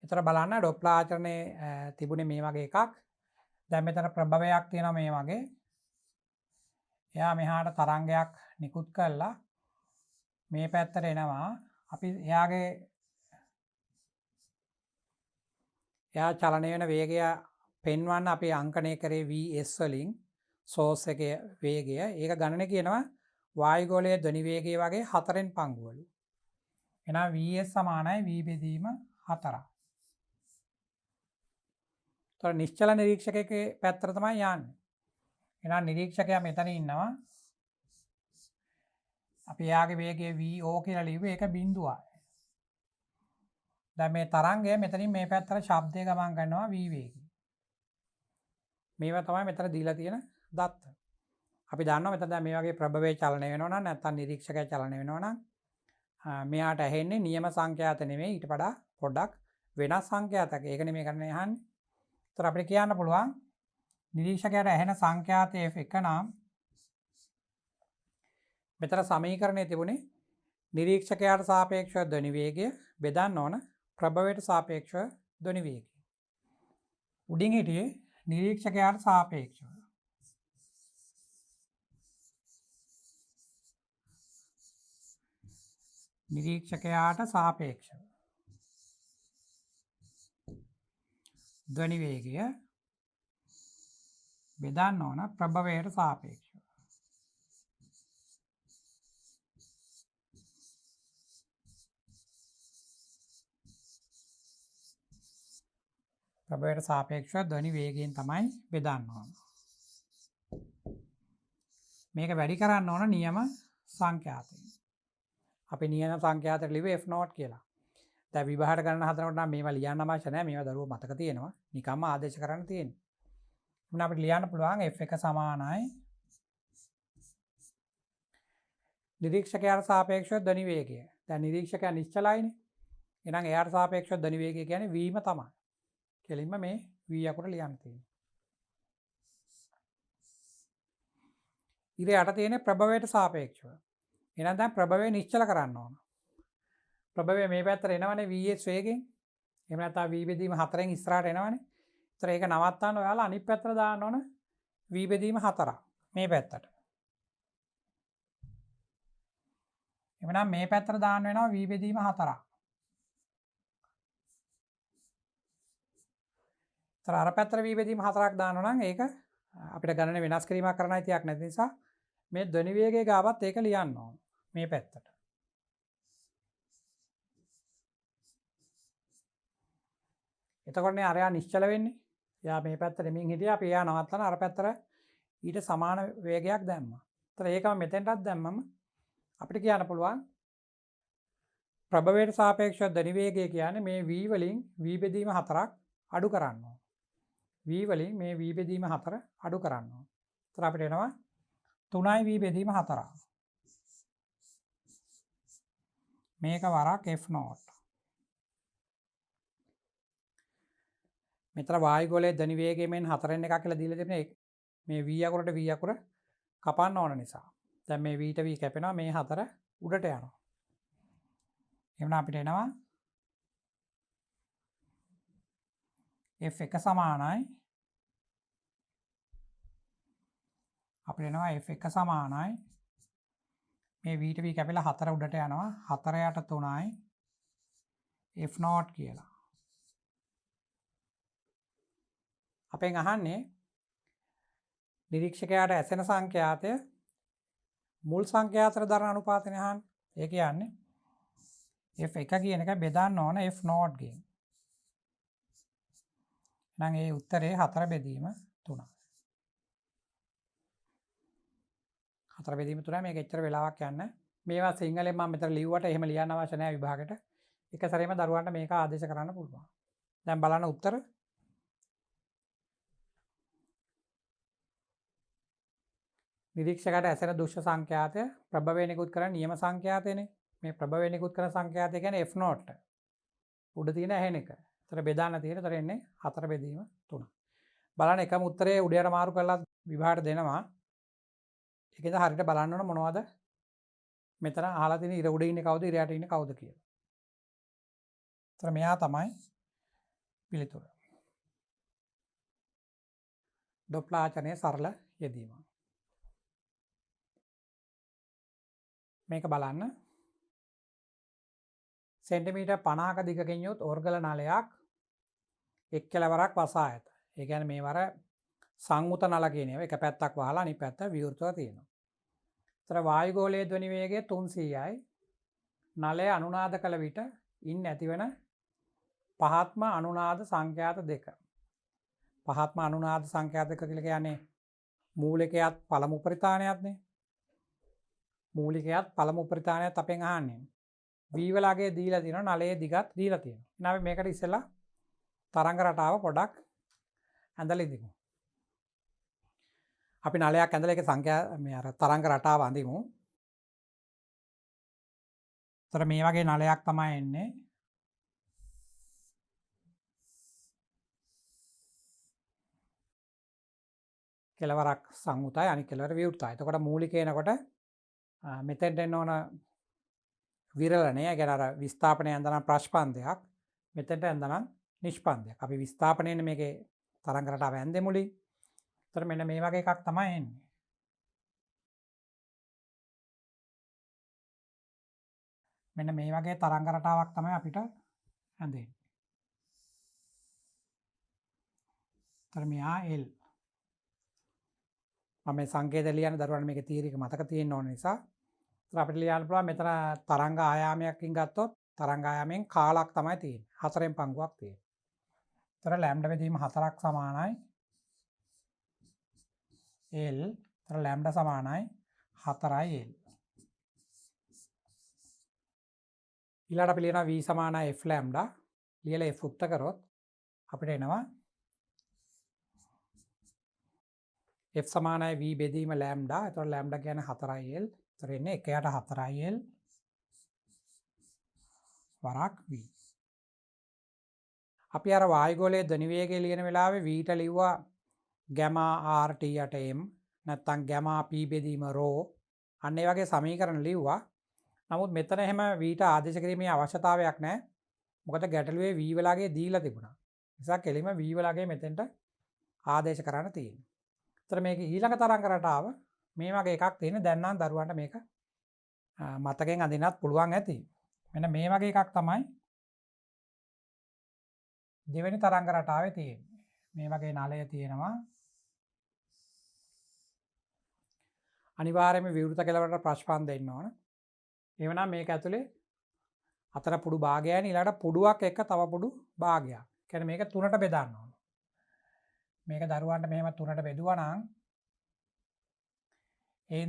එතන බලන්න ඩොප්ලර් ආචරණයේ තිබුණේ මේ වගේ එකක්. දැන් මෙතන ප්‍රභවයක් තියෙනවා මේ වගේ. එයා මෙහාට තරංගයක් නිකුත් කළා මේ පැත්තට එනවා. අපි එයා චලනය වෙන වේගය පෙන්වන්න අපි අංකණය කරේ vs වලින් සෝස් එකේ වේගය. ඒක ගණනය කියනවා වායුගෝලයේ ධ්වනි වේගය වගේ 4න් පංගුවලු. එහෙනම් vs සමානයි v බෙදීම 4. තොර නිශ්චල නිරීක්ෂකයේ පැත්තට තමයි යන්නේ. එහෙනම් නිරීක්ෂකයා මෙතන ඉන්නවා. අපි යාගේ වේගය VO කියලා ලිව්වේ ඒක බිඳුවයි. දැන් මේ තරංගය මෙතනින් මේ පැත්තට ශබ්දය ගමන් කරනවා v වේගය. මේවා තමයි මෙතන දීලා තියෙන දත්ත. අපි දන්නවා මෙතන දැන් මේ වගේ ප්‍රභවයේ චලනය වෙනවා නම් නැත්නම් නිරීක්ෂකයා චලනය වෙනවා නම් මෙයාට ඇහෙන්නේ නියම සංඛ්‍යාත නෙමෙයි ඊට වඩා පොඩ්ඩක් වෙනස් සංඛ්‍යාතයක්. ඒක නෙමෙයි කරන්නේ අහන්නේ. ඒතර අපිට කියන්න පුළුවන් නිරීක්ෂකයාට ඇහෙන සංඛ්‍යාතය F1 නම් මෙතන සමීකරණයේ තිබුණේ නිරීක්ෂකයාට සාපේක්ෂව ධ්වනි වේගය බෙදන්න ඕන ප්‍රභවයට සාපේක්ෂව ධ්වනි වේගය. උඩින් හිටියේ නිරීක්ෂකයාට සාපේක්ෂව. නිරීක්ෂකයාට සාපේක්ෂව ධ්වනි වේගය බෙදන්න ඕන ප්‍රභවයට සාපේක්ෂව. ප්‍රභවයට සාපේක්ෂව ධ්වනි වේගයෙන් තමයි බෙදන්න ඕන. මේක වැඩි කරන්න ඕන නියම සංඛ්‍යාතයෙන්. අපි නියම සංඛ්‍යාතයට ලිව්වේ F0 කියලා. දැන් විභාග ගණන හදනකොට නම් මේවා ලියන්න අවශ්‍ය නැහැ. මේවා දරුවෝ මතක තියෙනවා. නිකම්ම ආදේශ කරන්න තියෙන්නේ. මොන අපිට ලියන්න පුළුවන් F1 සමානයි නිරීක්ෂකයාට සාපේක්ෂව ධ්වනි වේගය. දැන් නිරීක්ෂකයා නිශ්චලයිනේ. එහෙනම් එයාට සාපේක්ෂව ධ්වනි වේගය කියන්නේ v ම තමයි. කෙලින්ම මේ v අකුර ලියන්න තියෙනවා. ඊට යට තියෙන ප්‍රභවයට සාපේක්ෂව. එහෙනම් දැන් ප්‍රභවය නිශ්චල කරන්න ඕන. ප්‍රභවය මේ පැත්තට එනවනේ vs වේගෙන්. එහෙම නැත්නම් v බෙදීම 4න් ඉස්සරහට එනවනේ. ඒතර ඒක නවත්තන්න ඔයාලා අනිත් පැත්තට දාන්න ඕන v බෙදීම 4 මේ පැත්තට. එවනම් මේ පැත්තට දාන්න වෙනවා v බෙදීම 4. ඒතර අර පැත්තට v බෙදීම 4ක් දානවා නම් ඒක අපිට ගණන වෙනස් කිරීමක් කරන්න අයිතියක් නැති නිසා මේ ධ්වනි වේගයේ ගාවත් ඒක ලියන්න ඕන මේ පැත්තට. එතකොටනේ අරයා නිශ්චල වෙන්නේ. එයා මේ පැත්තට එමින් හිටියා. අපි එයා නවත්තන අර පැත්තට ඊට සමාන වේගයක් දැම්මා. ඒතර ඒකම මෙතෙන්ටත් දැම්මම අපිට කියන්න පුළුවන් ප්‍රභවයට සාපේක්ෂව ධ්වනි වේගය කියන්නේ මේ v වලින් v බෙදීම 4ක් අඩු කරන්න ඕන. v වලින් මේ v බෙදීම 4 අඩු කරන්න ඕන. ඒතර අපිට එනවා 3යි v බෙදීම 4. මේක වරක් F0. මෙතන වායුගෝලයේ ධ්වනි වේගයෙන් 4න් එකක් කියලා දීලා තිබුණේ මේ v අකුරට v අකුර කපන්න ඕන නිසා. දැන් මේ v ට v කැපෙනවා මේ 4 උඩට යනවා. එහෙනම් අපිට එනවා F1 සමානයි අපිට එනවා F1 සමානයි මේ v ට v කැපිලා 4 උඩට යනවා 4 යට 3යි F0 කියලා. අපෙන් අහන්නේ නිරීක්ෂකයාට ඇසෙන සංඛ්‍යාතය මුල් සංඛ්‍යාතයට දරන අනුපාතනේ අහන්නේ. ඒ කියන්නේ F1 කියන එක බෙදන්න ඕන F0 ගෙන්. එහෙනම් ඒ උත්තරේ 4 බෙදීම 3. 4 බෙදීම 3 මේක එච්චර වෙලාවක් යන්නේ. මේවා සිංහලෙන් මම මෙතන ලිව්වට එහෙම ලියන්න අවශ්‍ය නැහැ විභාගෙට. එක සැරේම දරුවන්ට මේක ආදේශ කරන්න පුළුවන්. දැන් බලන්න උත්තර. නිරීක්ෂකයාට ඇසෙන දෘශ්‍ය සංඛ්‍යාතය ප්‍රභවය නිකුත් කරන නියම සංඛ්‍යාතයනේ. මේ ප්‍රභවය නිකුත් කරන සංඛ්‍යාතය කියන්නේ F0ට. උඩ තියෙන ඇහෙන එක. ඒතර බෙදාන්න තියෙන. ඒතර එන්නේ 4 බෙදීම 3. බලන්න එකම උත්තරේ උඩයට මාරු කරලා විභාගයට දෙනවා. ඒකෙන්ද හරියට බලන්න ඕන මොනවද මෙතන අහලා තියෙන ඉර උඩ ඉන්නේ කවුද ඉර යට ඉන්නේ කවුද කියලා. ඒතර මෙයා තමයි පිළිතුර. ඩොප්ලර් ආචරණයේ සරල යෙදීම. මේක බලන්න. සෙන්ටිමීටර් 50ක දිගකින් යුත් ඕර්ගල නලයක් එක් කෙළවරක් වසා ඇත. ඒ කියන්නේ මේවර සංවෘත නල කියන ඒවා එක පැත්තක් වහලා අනිත් පැත්ත විවෘතව තියෙනවා. ඒතර වායුගෝලයේ ධ්වනි වේගය 300යි. නලය අනුනාද කළ විට ඉන් ඇතිවන පහත්ම අනුනාද සංඛ්‍යාත 2. පහත්ම අනුනාද සංඛ්‍යාත 2 කියලා කියන්නේ මූලිකයත් පළමු උපරිතාණයත්නේ. මූලිකයත් පළමු උපරිතාණයත් අපෙන් අහන්නේ. V වලගේ දීලා තියෙනවා නලයේ දිගත් දීලා තියෙනවා. එහෙනම් අපි මේකට ඉස්සෙල්ලා තරංග රටාව පොඩක් ඇඳලා ඉදිමු. අපි නලයක් ඇඳලා ඒක සංඛ්‍යා මේ අර තරංග රටාව අඳිමු. ඒතර මේ වගේ නලයක් තමයි එන්නේ. කෙළවරක් සංවෘතයි අනිත් කෙළවර විවෘතයි. එතකොට මූලික එනකොට මෙතෙන්ට එන්න ඕන විරලණය. ඒ කියන්නේ අර විස්ථාපනය ඇඳනම් ප්‍රශ්පන්දයක්. මෙතෙන්ට ඇඳනම් නිෂ්පන්දයක්. අපි විස්ථාපනයේනේ මේකේ තරංග රටාව ඇඳෙ මුලින්. ඒතර මෙන්න මේ වගේ එකක් තමයි එන්නේ. මෙන්න මේ වගේ තරංග රටාවක් තමයි අපිට ඇඳෙන්නේ. ඒතර මෙහා L. මම මේ සංකේත ලියන දරුවන්ට මේකේ තීරික මතක තියෙන්න ඕන නිසා ඒතර අපිට ලියන්න පුළුවන් මෙතන තරංග ආයාමයකින් ගත්තොත් තරංග ආයාමයෙන් කාලක් තමයි තියෙන්නේ. 4න් පංගුවක් තියෙනවා. ඒතර ලැම්ඩා බෙදීම 4ක් සමානයි L. ඒතර ලැම්ඩා සමානයි 4යි L. ඊළඟට අපි ලියනවා V සමානයි F ලැම්ඩා. ලියලා F උත්ත කරොත් අපිට එනවා F සමානයි V බෙදීම ලැම්ඩා. එතකොට ලැම්ඩා කියන්නේ 4යි L. ඒතර එන්නේ 1යට 4යි L වරක් V. අපි අර වායුගෝලයේ ධ්වනි වේගය ලියන වෙලාවේ V ට ලිව්වා ගෑමා RT යට M නැත්නම් ගෑමා P බෙදීම ρ. අන්න ඒ වගේ සමීකරණ ලිව්වා. නමුත් මෙතන එහෙම V ට ආදේශ කිරීමේ අවශ්‍යතාවයක් නැහැ. මොකද ගැටලුවේ V වලගේ දීලා තිබුණා. නිසා කෙලිම V වලගේ මෙතෙන්ට ආදේශ කරන්න තියෙනවා. ඒතර මේක ඊළඟ තරංග රටාව මේ වගේ එකක් තියෙන. දැන් නම් දරුවන්ට මේක මතකෙන් අඳින්නත් පුළුවන් ඇති. මෙන්න මේ වගේ එකක් තමයි දෙවෙනි තරංග රටාවේ තියෙන්නේ. මේ වගේ නලය තියෙනවා. අනිවාර්යයෙන්ම විවෘත කෙළවරට ප්‍රශ්පන්ද දෙන්න ඕන. එවනම් මේක ඇතුලේ අතර පුඩු භාගයයි ඊළඟට පුඩුවක් එක්ක තව පුඩු භාගයක්. කියන්නේ මේක තුනට බෙදන්න ඕන. මේක දරුවන්ට මෙහෙම තුනට බෙදුවා නම්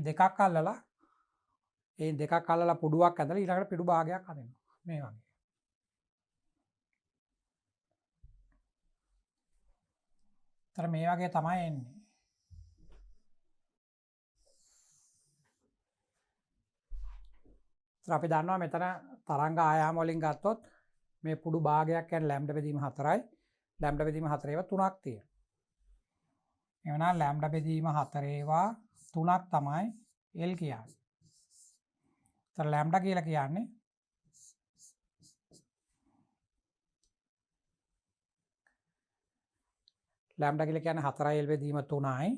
දෙකක් අල්ලලා පුඩුවක් ඇඳලා ඊළඟට පිටු භාගයක් හදනවා. මේ වගේ. ඒතර මේ වගේ තමයි එන්නේ. ඒතර අපි දන්නවා මෙතන තරංග ආයාම වලින් ගත්තොත් මේ පුඩු භාගයක් කියන්නේ ලැම්ඩා බෙදීම 4යි. ලැම්ඩා බෙදීම 4 ඒවා 3ක් තියෙනවා. එවනම් ලැම්ඩා බෙදීම 4 ඒවා 3ක් තමයි L කියන්නේ. ඒතර ලැම්ඩා කියලා කියන්නේ ලැම්ඩා කියලා කියන්නේ 4යි L බෙදීම 3යි.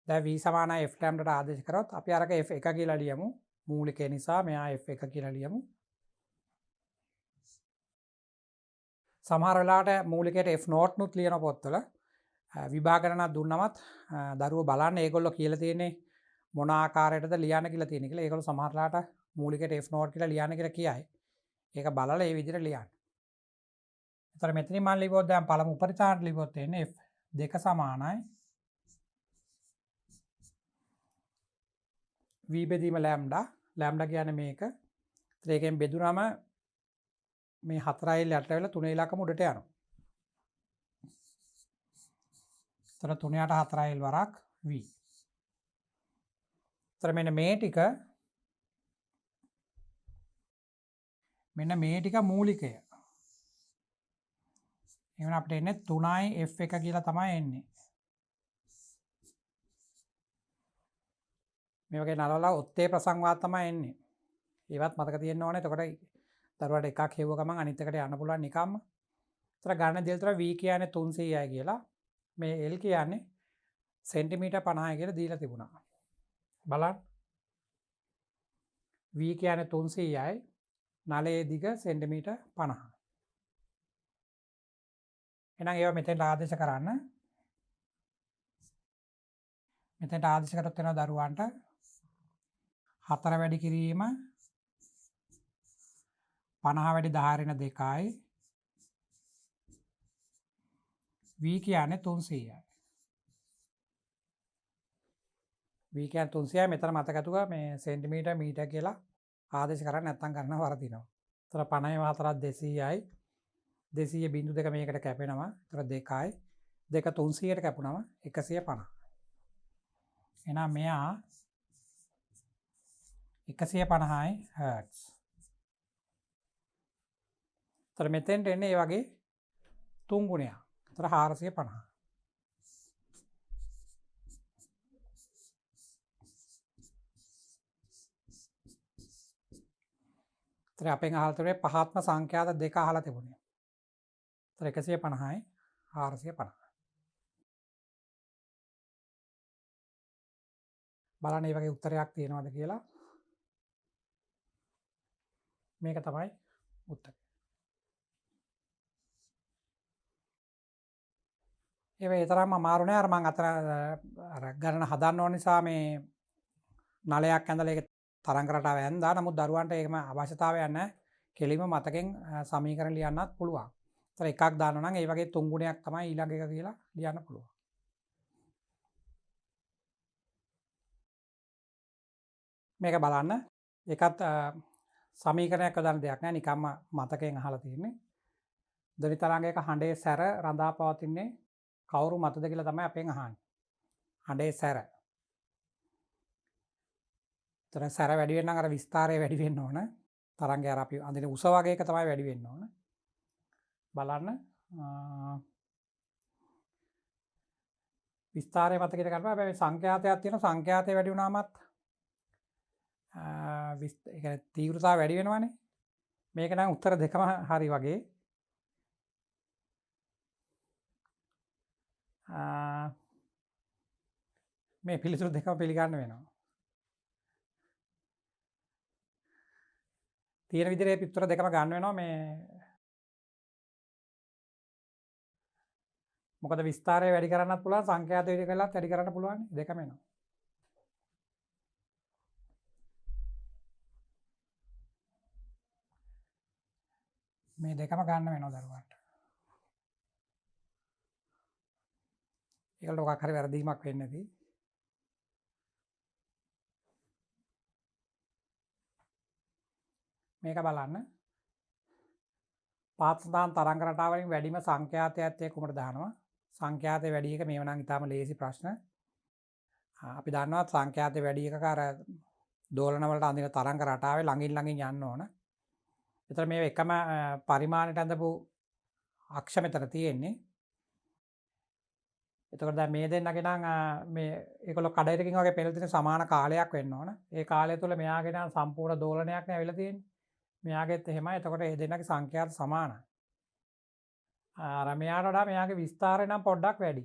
දැන් V සමානයි F ලැම්ඩාට ආදේශ කරොත් අපි අරක F1 කියලා ලියමු. මූලිකය නිසා මෙයා F1 කියලා ලියමු. සමහර වෙලාවට මූලිකයට F0 නුත් ලියන පොත්වල විභාග ගණනක් දුන්නමත් දරුවෝ බලන්න ඒගොල්ලෝ කියලා තියෙන්නේ මොන ආකාරයටද ලියන්න කියලා තියෙන කියලා. ඒගොල්ලෝ සමහර වෙලාවට මූලිකයට F0 කියලා ලියන්න කියලා කියයි. ඒක බලලා ඒ විදිහට ලියන්න. ඒතර මෙතනින් මම ලිව්වොත් දැන් පළමු උපරිතාණයට ලිව්වොත් එන්නේ F2 සමානයි V බෙදීම ලැම්ඩා. ලැම්ඩා කියන්නේ මේක. ඒතර ඒකෙන් බෙදුනම මේ 4යි L යට වෙලා 3 ඉලක්කම උඩට යනවා. ඒතර 3 යට 4යි L වරක් V. ඒතර මෙන්න මේ ටික මෙන්න මේ ටික මූලිකය. එහෙනම් අපිට එන්නේ 3යි F1 කියලා තමයි එන්නේ. මේ වගේ නලවලා ඔත්තේ ප්‍රසංවාද තමයි එන්නේ. ඒවත් මතක තියෙන්න ඕනේ. එතකොට දරුවට එකක් හෙව්ව ගමන් අනිත් එකට යන්න පුළුවන් නිකම්ම. ඒතර ගන්න දේල් තර V කියන්නේ 300යි කියලා. මේ L කියන්නේ සෙන්ටිමීටර් 50යි කියලා දීලා තිබුණා. බලන්න. V කියන්නේ 300යි. නලයේ දිග සෙන්ටිමීටර් 50. එහෙනම් ඒවා මෙතෙන්ට ආදේශ කරන්න. මෙතෙන්ට ආදේශ කරත් වෙනවා දරුවන්ට 4 වැඩි කිරීම 50 වැඩි 10 ඍණ 2යි. V කියන්නේ 300යි. V කියන්නේ 300යි. මෙතන මතකතුවා මේ සෙන්ටිමීටර් මීටර් කියලා ආදේශ කරන්නේ නැත්නම් ගන්න වරදිනවා. ඒතර 50 4ක් 200යි. 200 බිංදු දෙක මේකට කැපෙනවා. ඒතර 2යි. 2 300ට කැපුණම 150. එහෙනම් මෙයා 150යි හර්ට්ස්. ඒතර මෙතෙන්ට එන්නේ මේ වගේ 3 ගුණයක්. ඒතර 450. ඒතර අපෙන් අහලා තිබුණේ පහත්ම සංඛ්‍යාත දෙක අහලා තිබුණේ. ඒතර 150යි 450. බලන්න මේ වගේ උත්තරයක් තියෙනවද කියලා. මේක තමයි උත්තරය. ඒ වෙයි තරම්ම අමාරු නෑ. අර මම අතර අර ගණන හදන්න ඕන නිසා මේ නලයක් ඇඳලා ඒක තරංග රටාව ඇඳා. නමුත් දරුවන්ට ඒකම අවශ්‍යතාවයක් නැහැ. කෙලින්ම මතකෙන් සමීකරණ ලියන්නත් පුළුවන්. ඒතර එකක් දානවා නම් ඒ වගේ 3 ගුණයක් තමයි ඊළඟ එක කියලා ලියන්න පුළුවන්. මේක බලන්න. ඒකත් සමීකරණයක් හදන්න දෙයක් නෑ. නිකම්ම මතකයෙන් අහලා තියෙන්නේ. ධ්වනි තරංගයක හඬේ සැර රඳා පවතින්නේ කවුරු මතද කියලා තමයි අපෙන් අහන්නේ. හඬේ සැර. ඒතර සැර වැඩි වෙන්න නම් අර විස්තාරය වැඩි වෙන්න ඕන. තරංගය අර අපි අඳින උස වගේ එක තමයි වැඩි වෙන්න ඕන. බලන්න විස්තාරය මතකයට ගන්න බෑ. හැබැයි සංඛ්‍යාතයක් තියෙනවා. සංඛ්‍යාතය වැඩි වුණාමත් ඒ කියන්නේ තීව්‍රතාවය වැඩි වෙනවනේ. මේක නම් උත්තර දෙකම හරි වගේ. මේ පිළිතුරු දෙකම පිළිගන්න වෙනවා. තියෙන විදිහේ උත්තර දෙකම ගන්න වෙනවා මේ මොකද විස්තරය වැඩි කරන්නත් පුළුවන් සංඛ්‍යාත වැඩි කරලත් වැඩි කරන්න පුළුවන් දෙකම එනවා. මේ දෙකම ගන්න වෙනවා දරුවන්ට. ඒකට මොකක් හරි වැරදීමක් වෙන්නේ නැති. මේක බලන්න. පාත්සදාන් තරංග රටාව වලින් වැඩිම සංඛ්‍යාතයත් එක්ක කුමට දානවා. සංඛ්‍යාතය වැඩි එක මේව නම් ඊටාම ලේසි ප්‍රශ්න. අපි දන්නවා සංඛ්‍යාතය වැඩි එකක අර දෝලන වලට අඳින තරංග රටාවේ ළඟින් ළඟින් යන්න ඕන. ඒතර මේ එකම පරිමාණයට අඳපු අක්ෂ මෙතන තියෙන්නේ. එතකොට දැන් මේ දෙන්නගේ නම් මේ ඒගොල්ලෝ කඩේටකින් වගේ පෙළ තියෙන සමාන කාලයක් වෙන්න ඕන. ඒ කාලය තුල මෙයාගේ නම් සම්පූර්ණ දෝලනයක් නේ ඇවිල්ලා තියෙන්නේ. මෙයාගෙත් එහෙමයි. එතකොට මේ දෙන්නගේ සංඛ්‍යාත සමානයි. අර මෙයාට වඩා මෙයාගේ විස්තරය නම් පොඩ්ඩක් වැඩි.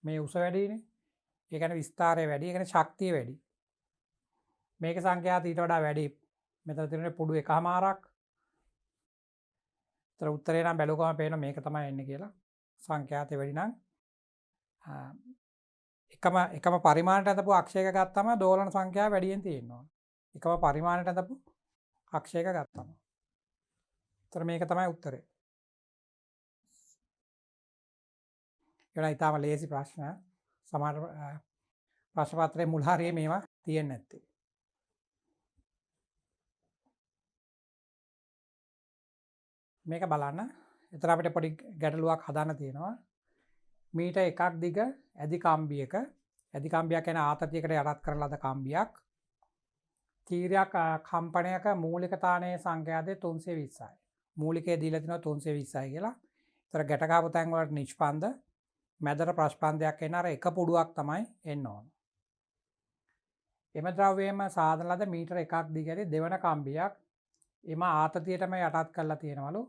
මේ උස වැඩිනේ. ඒ කියන්නේ විස්තරය වැඩි. ඒ කියන්නේ ශක්තිය වැඩි. මේකේ සංඛ්‍යාත ඊට වඩා වැඩි. මෙතන තියෙන්නේ පුඩු එකමාරක්. ඒතර උත්තරේ නම් බැලුවම පේනවා මේක තමයි එන්නේ කියලා. සංඛ්‍යාතය වැඩි නම් එකම පරිමාණයට අඳපු අක්ෂයක ගත්තම දෝලන සංඛ්‍යාව වැඩියෙන් තියෙනවා. එකම පරිමාණයට අඳපු අක්ෂයක ගත්තම. ඒතර මේක තමයි උත්තරේ. ඒවලා ඊටම ලේසි ප්‍රශ්න. සමහර ප්‍රශ්න පත්‍රයේ මුල් හරියේ මේවා තියෙන්නේ නැත්තේ. මේක බලන්න. එතන අපිට පොඩි ගැටලුවක් හදාන්න තියෙනවා. මීටර් 1ක් දිග ඇදි කම්බියක ඇදි කම්බියක් කියන්නේ ආතතියකට යටත් කරන ලද කම්බියක් තීරයක් කම්පනයක මූලික තානයේ සංඛ්‍යාතය 320යි. මූලිකයේ දීලා තිනවා 320යි කියලා. ඒතර ගැට ගහපු තැන් වලට නිෂ්පන්ද මැදට ප්‍රස්පන්දයක් එන අර එක පුඩුවක් තමයි එන්න ඕන. එම ද්‍රව්‍යයේම සාධන ලද මීටර 1ක් දිගට දෙවන කම්බියක් එම ආතතියටම යටත් කරලා තියෙනවලු.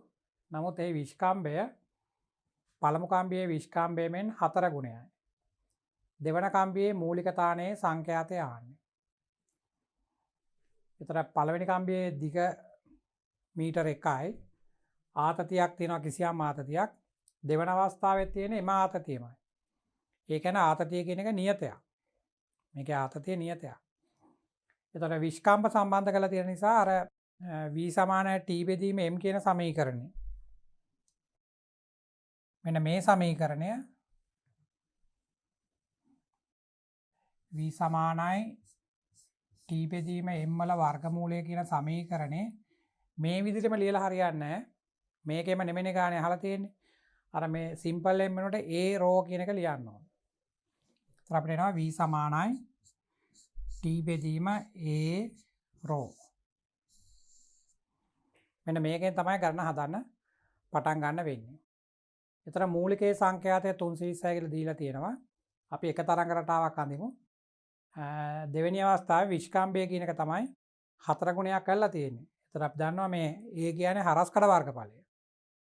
නමුත් ඒ විස්කම්බය පළමු කම්බියේ විස්කම්බය මෙන් 4 ගුණයයි. දෙවන කම්බියේ මූලික තානයේ සංඛ්‍යාතය ආන්නේ. ඒතර පළවෙනි කම්බියේ දිග මීටර 1යි. ආතතියක් තියෙනවා කිසියම් ආතතියක්. දෙවන අවස්ථාවේ තියෙන එම ආතතියමයි. ඒ කියන්නේ ආතතිය කියන එක නියතයක්. මේකේ ආතතිය නියතයක්. ඒතර විස්කම්බ සම්බන්ධ කරලා තියෙන නිසා අර v = t බෙදීම m කියන සමීකරණය. මෙන්න මේ සමීකරණය v = t බෙදීම m වල වර්ගමූලය කියන සමීකරණේ මේ විදිහටම ලියලා හරියන්නේ නැහැ. මේකෙම නෙමෙයි ගානේ අහලා තියෙන්නේ. අර මේ සිම්පල් m වෙනකොට a රෝ කියන එක ලියන්න ඕන. ඒතර අපිට එනවා v = t බෙදීම a රෝ. මෙන්න මේකෙන් තමයි ගණන හදන්න පටන් ගන්න වෙන්නේ. ඒතර මූලිකයේ සංඛ්‍යාතය 320යි කියලා දීලා තියෙනවා. අපි එක තරංග රටාවක් අඳිමු. දෙවෙනි අවස්ථාවේ විස්කම්බය කියන එක තමයි 4 ගුණයක් කරලා තියෙන්නේ. ඒතර අපි දන්නවා මේ a කියන්නේ හරස්කඩ වර්ගඵලය.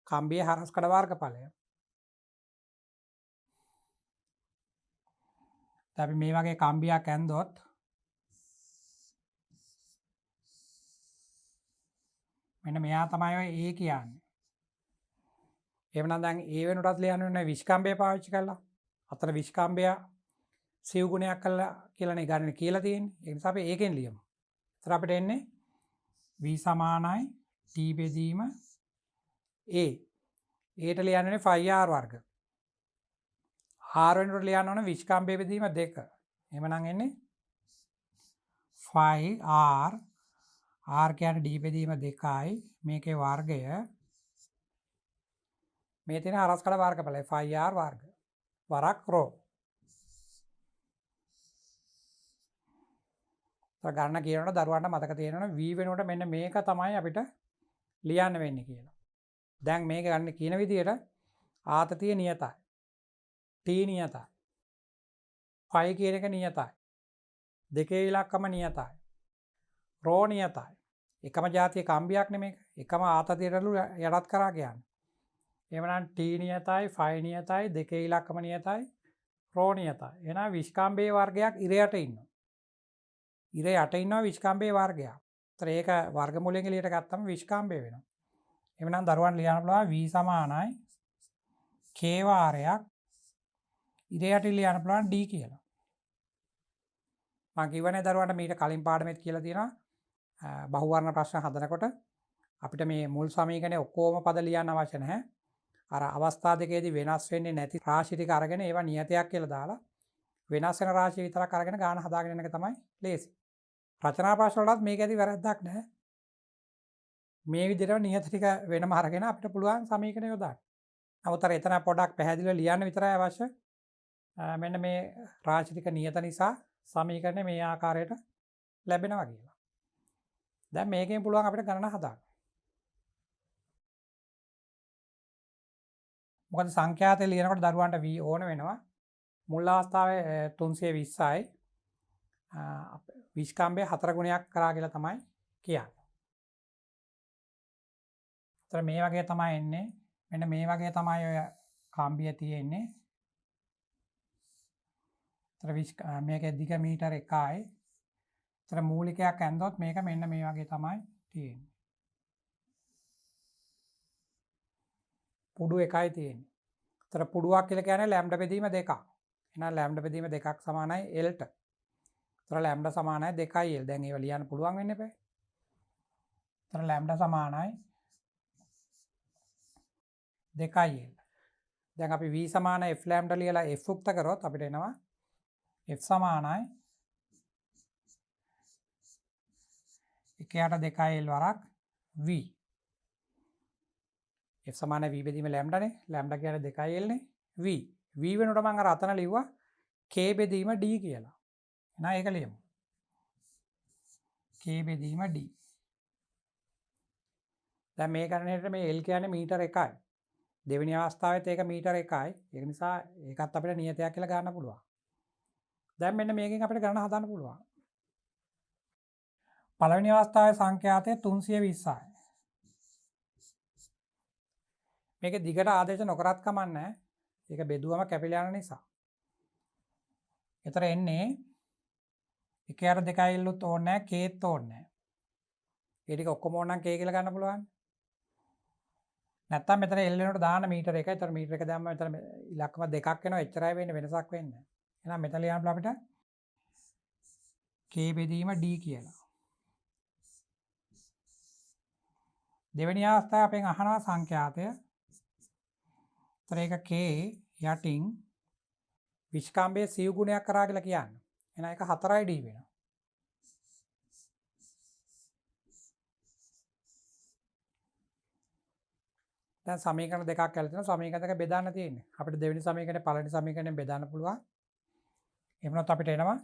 කම්බියේ හරස්කඩ වර්ගඵලය. අපි මේ වගේ කම්බියක් ඇන්දොත් මෙන්න මෙයා තමයි ඔය a කියන්නේ. එහෙනම් දැන් a වෙනුටත් ලියන්න ඕනේ විස්කම්බය පාවිච්චි කරලා. අතන විස්කම්බය සිව් ගුණයක් කළා කියලානේ ගන්න කියලා තියෙන්නේ. ඒ නිසා අපි ඒකෙන් ලියමු. ඒතර අපිට එන්නේ v = t බෙදීම a. aට ලියන්නේ 5r වර්ග. r වෙනුවට ලියන්න ඕනේ විස්කම්බය බෙදීම 2. එහෙමනම් එන්නේ 5r r කියන්නේ d බෙදීම 2යි. මේකේ වර්ගය මේ තියෙන හරස්කඩ වර්ගඵලය 5r වර්ග. වරක් රෝ. ගණන කියනකොට දරුවන්ට මතක තියෙනවනේ v වෙනුවට මෙන්න මේක තමයි අපිට ලියන්න වෙන්නේ කියලා. දැන් මේක ගන්න කියන විදිහට ආතතිය නියතයි. t නියතයි. 5 කියන එක නියතයි. දෙකේ ඉලක්කම නියතයි. රෝ නියතයි. එකම જાතිය කම්බියක් නෙමේක. එකම ආතතියටලු යටත් කරා කියන්නේ. එහෙමනම් t නියතයි, 5 නියතයි, දෙකේ ඉලක්කම නියතයි, රෝ නියතයි. එහෙනම් විස්කම්බේ වර්ගයක් ඉර යට ඉන්නවා. ඉර යට ඉන්නවා විස්කම්බේ වර්ගයක්. ඒතර ඒක වර්ගමූලයෙන් එළියට ගත්තම විස්කම්බේ වෙනවා. එහෙනම් දරුවන් ලියන්න පුළුවන් v = k වාරයක් ඉර යට ලියන්න පුළුවන් d කියලා. මම කියවනේ දරුවන්ට මීට කලින් පාඩමෙත් කියලා තියෙනවා බහුවර්ණ ප්‍රශ්න හදනකොට අපිට මේ මුල් සමීකරණේ ඔක්කොම පද ලියන්න අවශ්‍ය නැහැ. අර අවස්ථා දෙකේදී වෙනස් වෙන්නේ නැති රාශි ටික අරගෙන ඒවා නියතයක් කියලා දාලා වෙනස් වෙන රාශිය විතරක් අරගෙන ගාන හදාගෙන යන එක තමයි ලේසි. රචනා ප්‍රශ්න වලත් මේක ඇති වැරද්දක් නැහැ. මේ විදිහට නියත ටික වෙනම අරගෙන අපිට පුළුවන් සමීකරණ යොදාන්න. නමුත් අර එතන පොඩක් පැහැදිලිව ලියන්න විතරයි අවශ්‍ය. මෙන්න මේ රාශි ටික නියත නිසා සමීකරණය මේ ආකාරයට ලැබෙනවා කියලා. දැන් මේකෙන් පුළුවන් අපිට ගණන හදාගන්න. මොකද සංඛ්‍යාතය ලියනකොට දරුවන්ට v ඕන වෙනවා. මුල් අවස්ථාවේ 320යි. විස්කම්බය 4 ගුණයක් කරා කියලා තමයි කියන්නේ. ඒතර මේ වගේ තමයි එන්නේ. මෙන්න මේ වගේ තමයි ඔය කම්බිය තියෙන්නේ. ඒතර මේකේ දිග මීටර 1යි. ඒතර මූලිකයක් ඇන්දොත් මේක මෙන්න මේ වගේ තමයි තියෙන්නේ. පුඩු එකයි තියෙන්නේ. ඒතර පුඩුවක් කියලා කියන්නේ ලැම්ඩා බෙදීම 2ක්. එහෙනම් ලැම්ඩා බෙදීම 2ක් සමානයි L ට. ඒතර ලැම්ඩා සමානයි 2යි L. දැන් ඒව ලියන්න පුළුවන් වෙන්නේ නැහැ. ඒතර ලැම්ඩා සමානයි 2යි L. දැන් අපි v = f ලැම්ඩා ලියලා f උක්ත කරොත් අපිට එනවා f සමානයි 1/2 L වරක් v. f සමානයි v බෙදීම ලැම්ඩානේ. ලැම්ඩා කියන්නේ 2යි L නේ. v. v වෙනකොට මම අර අතන ලිව්වා k බෙදීම d කියලා. එහෙනම් ඒක ලියමු. K බෙදීම D. දැන් මේ කරන හැටියට මේ L කියන්නේ මීටර 1යි. දෙවෙනි අවස්ථාවෙත් ඒක මීටර 1යි. ඒක නිසා ඒකත් අපිට නියතයක් කියලා ගන්න පුළුවන්. දැන් මෙන්න මේකෙන් අපිට ගණන හදන්න පුළුවන්. පළවෙනි අවස්ථාවේ සංඛ්‍යාතය 320යි. මේක දිගට ආදේශ නොකරත් කමක් නැහැ. ඒක බෙදුවම කැපිලා යන නිසා. ඒතර එන්නේ 1 2 L උත් ඕනේ නැහැ, K ත් ඕනේ නැහැ. ඒ ටික ඔක්කොම ඕනනම් K කියලා ගන්න පුළුවන්. නැත්තම් මෙතන L වෙනකොට දාන්න මීටර 1යි. ඒතර මීටර 1 දැම්මම මෙතන ඉලක්කම දෙකක් වෙනවා. එච්චරයි වෙන්නේ, වෙනසක් වෙන්නේ නැහැ. එහෙනම් මෙතන ලියන්න පුළුවන් අපිට K බෙදීම D කියලා. දෙවෙනි අවස්ථාව අපෙන් අහනවා සංඛ්‍යාතය. ඒතර ඒක K යටින් විස්කම්බයේ සිව් ගුණයක් කරා කියලා කියන්නේ. එහෙනම් ඒක 4යි D වෙනවා. දැන් සමීකරණ දෙකක් ඇවිල්ලා තියෙනවා. සමීකරණ දෙක බෙදන්න තියෙන්නේ. අපිට දෙවෙනි සමීකරණය පළවෙනි සමීකරණයෙන් බෙදන්න පුළුවන්. එහෙම නැත්නම් අපිට එනවා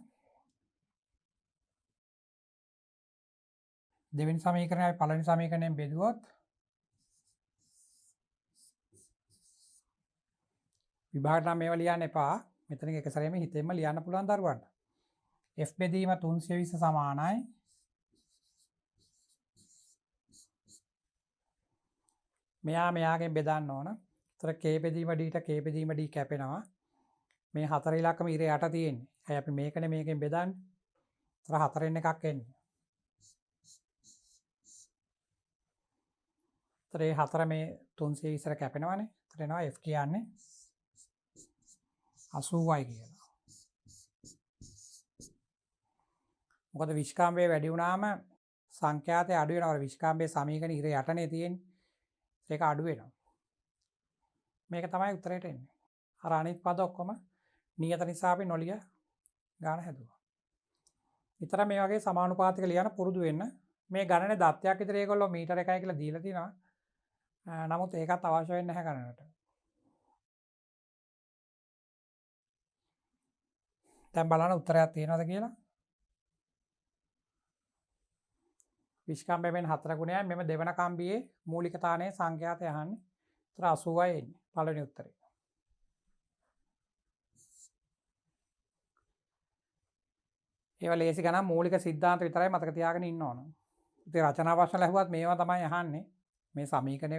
දෙවෙනි සමීකරණය පළවෙනි සමීකරණයෙන් බෙදුවොත් විභාග නම් මේවා ලියන්න එපා. මෙතන එක සැරේම හිතෙන්ම ලියන්න පුළුවන් දරුවන්ට. F බෙදීම 320 සමානයි මෙයාගෙන් බෙදන්න ඕන. ඒතර K බෙදීම D ට K බෙදීම D කැපෙනවා. මේ 4 ඉලක්කම ඉර යට තියෙන්නේ. ඇයි අපි මේකනේ මේකෙන් බෙදන්නේ. ඒතර 4න් එකක් එන්නේ. ඒතර ඒ 4 මේ 320 කැපෙනවනේ. ඒතර එනවා F කියන්නේ 80යි කියලා. මොකද විස්කම්බේ වැඩි වුණාම සංඛ්‍යාතය අඩු වෙනවා. විස්කම්බේ සමීකරණ ඉර යටනේ තියෙන්නේ. ඒක අඩු වෙනවා. මේක තමයි උත්තරයට එන්නේ. අර අනිත් පද ඔක්කොම නියත නිසා අපි නොලිය ගන්න හැදුවා. විතර මේ වගේ සමානුපාතික ලියන පුරුදු වෙන්න. මේ ගණනේ දත්තයක් විතර ඒගොල්ලෝ මීටර 1යි කියලා දීලා තිනවා. නමුත් ඒකත් අවශ්‍ය වෙන්නේ නැහැ ගණනට. දැන් බලන්න උත්තරයක් තියෙනවද කියලා. විස්කම්බයෙන් 4 ගුණයයි මෙම දෙවන කම්බියේ මූලික තානයේ සංඛ්‍යාතය අහන්නේ. ඒතර 80යි එන්නේ. පළවෙනි උත්තරේ. ඒවා ලේසි ගණන් මූලික સિદ્ધාන්ත විතරයි මතක තියාගෙන ඉන්න ඕන. ඉතින් රචනා ප්‍රශ්න ලැබුවත් මේවා තමයි අහන්නේ. මේ සමීකරණය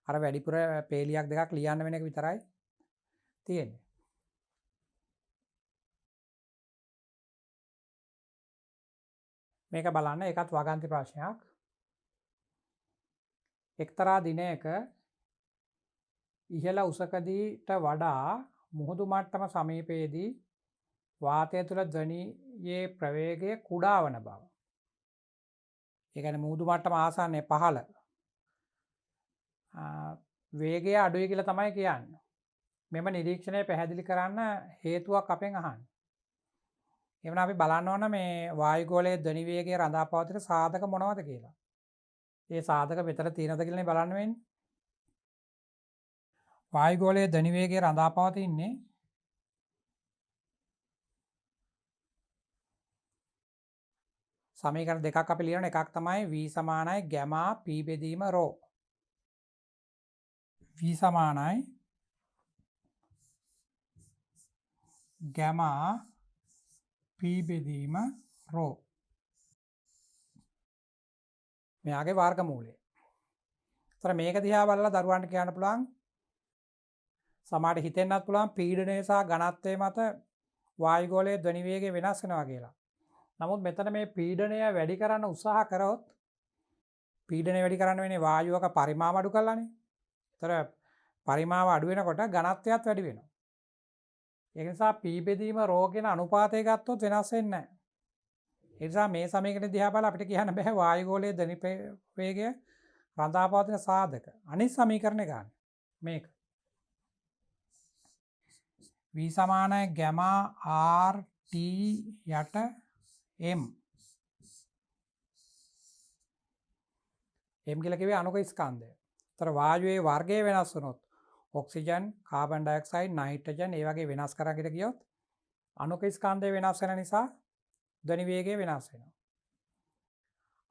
අර වැඩිපුර පේලියක් දෙකක් ලියන්න වෙන එක විතරයි තියෙන්නේ. මේක බලන්න ඒකත් වගන්ති ප්‍රශ්නයක්. එක්තරා දිනයක ඉහළ උසකදීට වඩා මුහුදු මට්ටම සමීපයේදී වාතය තුළ ධ්වනියේ ප්‍රවේගය කුඩා වන බව. ඒ කියන්නේ මුහුදු මට්ටම ආසන්නයේ පහළ වේගය අඩුයි කියලා තමයි කියන්නේ. මෙම නිරීක්ෂණය පැහැදිලි කරන්න හේතුවක් අපෙන් අහන්නේ. එවන අපි බලන්න ඕන මේ වායුගෝලයේ ධ්වනි වේගය රඳා පවතින සාධක මොනවද කියලා. ඒ සාධක මෙතන තියෙනවද කියලානේ බලන්න වෙන්නේ. වායුගෝලයේ ධ්වනි වේගය රඳා පවතින්නේ සමීකරණ දෙකක් අපි ලියන එකක් තමයි v සමානයි ගැමා p බෙදීම ρ. v සමානයි ගැමා p බෙදීම ρ. මෙයාගේ වර්ගමූලය. ඒතර මේක දිහා බලලා දරුවන්ට කියන්න පුළුවන් සමහරට හිතෙන්නත් පුළුවන් පීඩනය සහ ඝනත්වය මත වායුගෝලයේ ධ්වනි වේගය වෙනස් වෙනවා කියලා. නමුත් මෙතන මේ පීඩනය වැඩි කරන්න උත්සාහ කරොත් පීඩනය වැඩි කරන්න වෙන්නේ වායුවක පරිමාව අඩු කරලානේ. ඒතර පරිමාව අඩු වෙනකොට ඝනත්වයත් වැඩි වෙනවා. ඒ නිසා p බෙදීම ρ කියන අනුපාතය ගත්තොත් වෙනස් වෙන්නේ නැහැ. ඒ නිසා මේ සමීකරණ දිහා බලලා අපිට කියන්න බෑ වායුගෝලයේ ධ්වනි වේගය රඳා පවතින සාධක. අනිත් සමීකරණය ගන්න. මේක v සමානයි ගැමා r t යට m. m කියලා කිව්වේ අණුක ස්කන්ධය. ඒතර වායුවේ වර්ගය වෙනස් වුණොත් ඔක්සිජන්, කාබන් ඩයොක්සයිඩ්, නයිට්‍රජන් ඒ වගේ වෙනස් කරගෙන ගියොත් අණුක ස්කන්ධය වෙනස් වෙන නිසා ධ්වනි වේගය වෙනස් වෙනවා.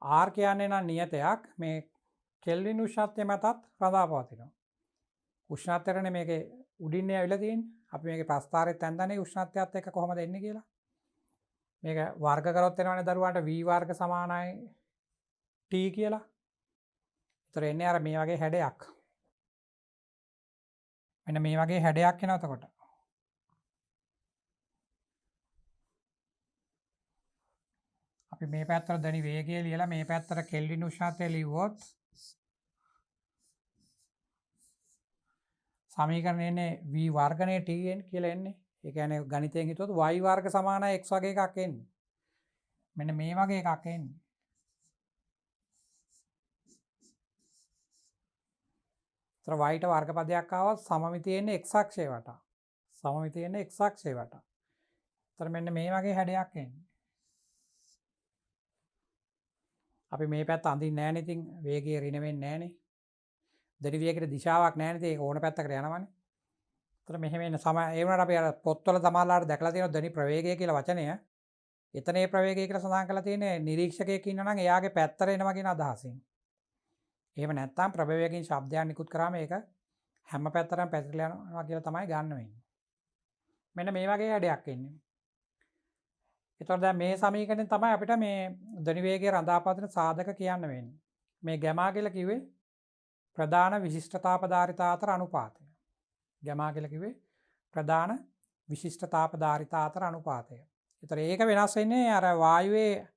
R කියන්නේ නම් නියතයක් මේ කෙල්වින් උෂ්ණත්වය මතත් රඳා පවතිනවා. උෂ්ණත්වයටනේ මේකේ උඩින් ඇවිල්ලා තියෙන්නේ. අපි මේකේ ප්‍රස්ථාරෙත් ඇඳන්නේ උෂ්ණත්වයත් එක්ක කොහොමද එන්නේ කියලා. මේක වර්ග කරොත් එනවනේ දරුවන්ට v වර්ග සමානයි t කියලා. ඒතර එන්නේ අර මේ වගේ හැඩයක්. මෙන්න මේ වගේ හැඩයක් එනවා එතකොට. අපි මේ පැත්තට දැනි වේගය ලියලා මේ පැත්තට කෙල්වින් උෂ්ණත්වය ලිව්වොත් සමීකරණය එන්නේ v වර්ගනේ t කියලා එන්නේ. ඒ කියන්නේ ගණිතයෙන් හිතුවොත් y වර්ග සමානයි x වගේ එකක් එන්නේ. මෙන්න මේ වගේ එකක් එන්නේ. ඒතර y ට වර්ග පදයක් ආවොත් සමමිතිය එන්නේ x අක්ෂය වටා. සමමිතිය එන්නේ x අක්ෂය වටා. ඒතර මෙන්න මේ වගේ හැඩයක් එන්නේ. අපි මේ පැත්ත අඳින්නේ නැහනේ ඉතින් වේගය ඍණ වෙන්නේ නැහනේ. දැඩි වේගයට දිශාවක් නැහනේ ඉතින් ඒක ඕන පැත්තකට යනවනේ. ඒතර මෙහෙම එන ඒ වුණාට අපි අර පොත්වල සමහරලාට දැකලා තියෙනවා ධනි ප්‍රවේගය කියලා වචනය. එතන ඒ ප්‍රවේගය කියලා සඳහන් කරලා තියෙන්නේ නිරීක්ෂකයෙක් ඉන්නවා නම් එයාගේ පැත්තට එනවා කියන අදහසින්. එහෙම නැත්නම් ප්‍රභවයකින් ශබ්දයක් නිකුත් කරාම ඒක හැම පැත්තටම පැතිරලා යනවා කියලා තමයි ගන්න වෙන්නේ. මෙන්න මේ වගේ හැඩයක් එන්නේ. ඒතකොට දැන් මේ සමීකරණයෙන් තමයි අපිට මේ ධනි වේගයේ රඳාපවතින සාධක කියන්න වෙන්නේ. මේ ගැමා කියලා කිව්වේ ප්‍රධාන විශිෂ්ටතාපධාරිතා අතර අනුපාතය. ගැමා කියලා කිව්වේ ප්‍රධාන විශිෂ්ටතාපධාරිතා අතර අනුපාතය. ඒතර ඒක වෙනස් වෙන්නේ අර වායුවේ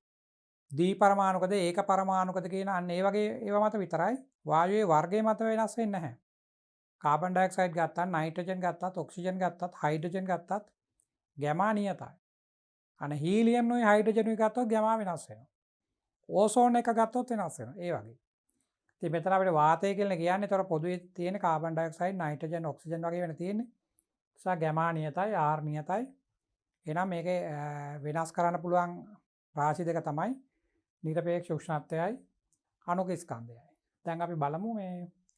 දී පරමාණුකද ඒක පරමාණුකද කියන අන්න ඒ වගේ ඒවා මත විතරයි. වායුවේ වර්ගය මත වෙනස් වෙන්නේ නැහැ. කාබන් ඩයොක්සයිඩ් ගත්තත්, නයිට්‍රජන් ගත්තත්, ඔක්සිජන් ගත්තත්, හයිඩ්‍රජන් ගත්තත් ගැමා නියතයි. අන හීලියම් නුයි හයිඩ්‍රජන් නුයි ගත්තොත් ගැමා වෙනස් වෙනවා. ඕසෝන් එක ගත්තොත් වෙනස් වෙනවා. ඒ වගේ. ඉතින් මෙතන අපිට වාතය කියලා කියන්නේ ඒතර පොදුවේ තියෙන කාබන් ඩයොක්සයිඩ්, නයිට්‍රජන්, ඔක්සිජන් වගේ වෙන තියෙන්නේ. ඒ නිසා ගැමා නියතයි, R නියතයි. එහෙනම් මේකේ වෙනස් කරන්න පුළුවන් රාශි දෙක තමයි නිරපේක්ෂ උෂ්ණත්වයයි අණුක ස්කන්ධයයි. දැන් අපි බලමු මේ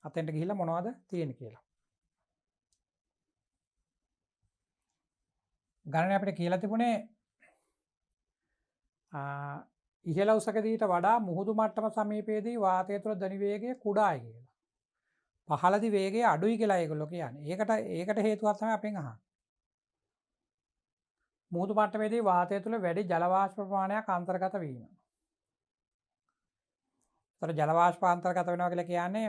අතෙන්ට ගිහිල්ලා මොනවද තියෙන්නේ කියලා. ගණනේ අපිට කියලා තිබුණේ ඉහළ උසකදීට වඩා මුහුදු මට්ටම සමීපයේදී වාතය තුළ ධනි වේගය කුඩායි කියලා. පහළදී වේගය අඩුයි කියලා ඒගොල්ලෝ කියන්නේ. ඒකට හේතුවක් තමයි අපෙන් අහන්නේ. මුහුදු මට්ටමේදී වාතය තුළ වැඩි ජල වාෂ්ප ප්‍රමාණයක් අන්තර්ගත වීම. ඒතර ජල වාෂ්ප අන්තර්ගත වෙනවා කියලා කියන්නේ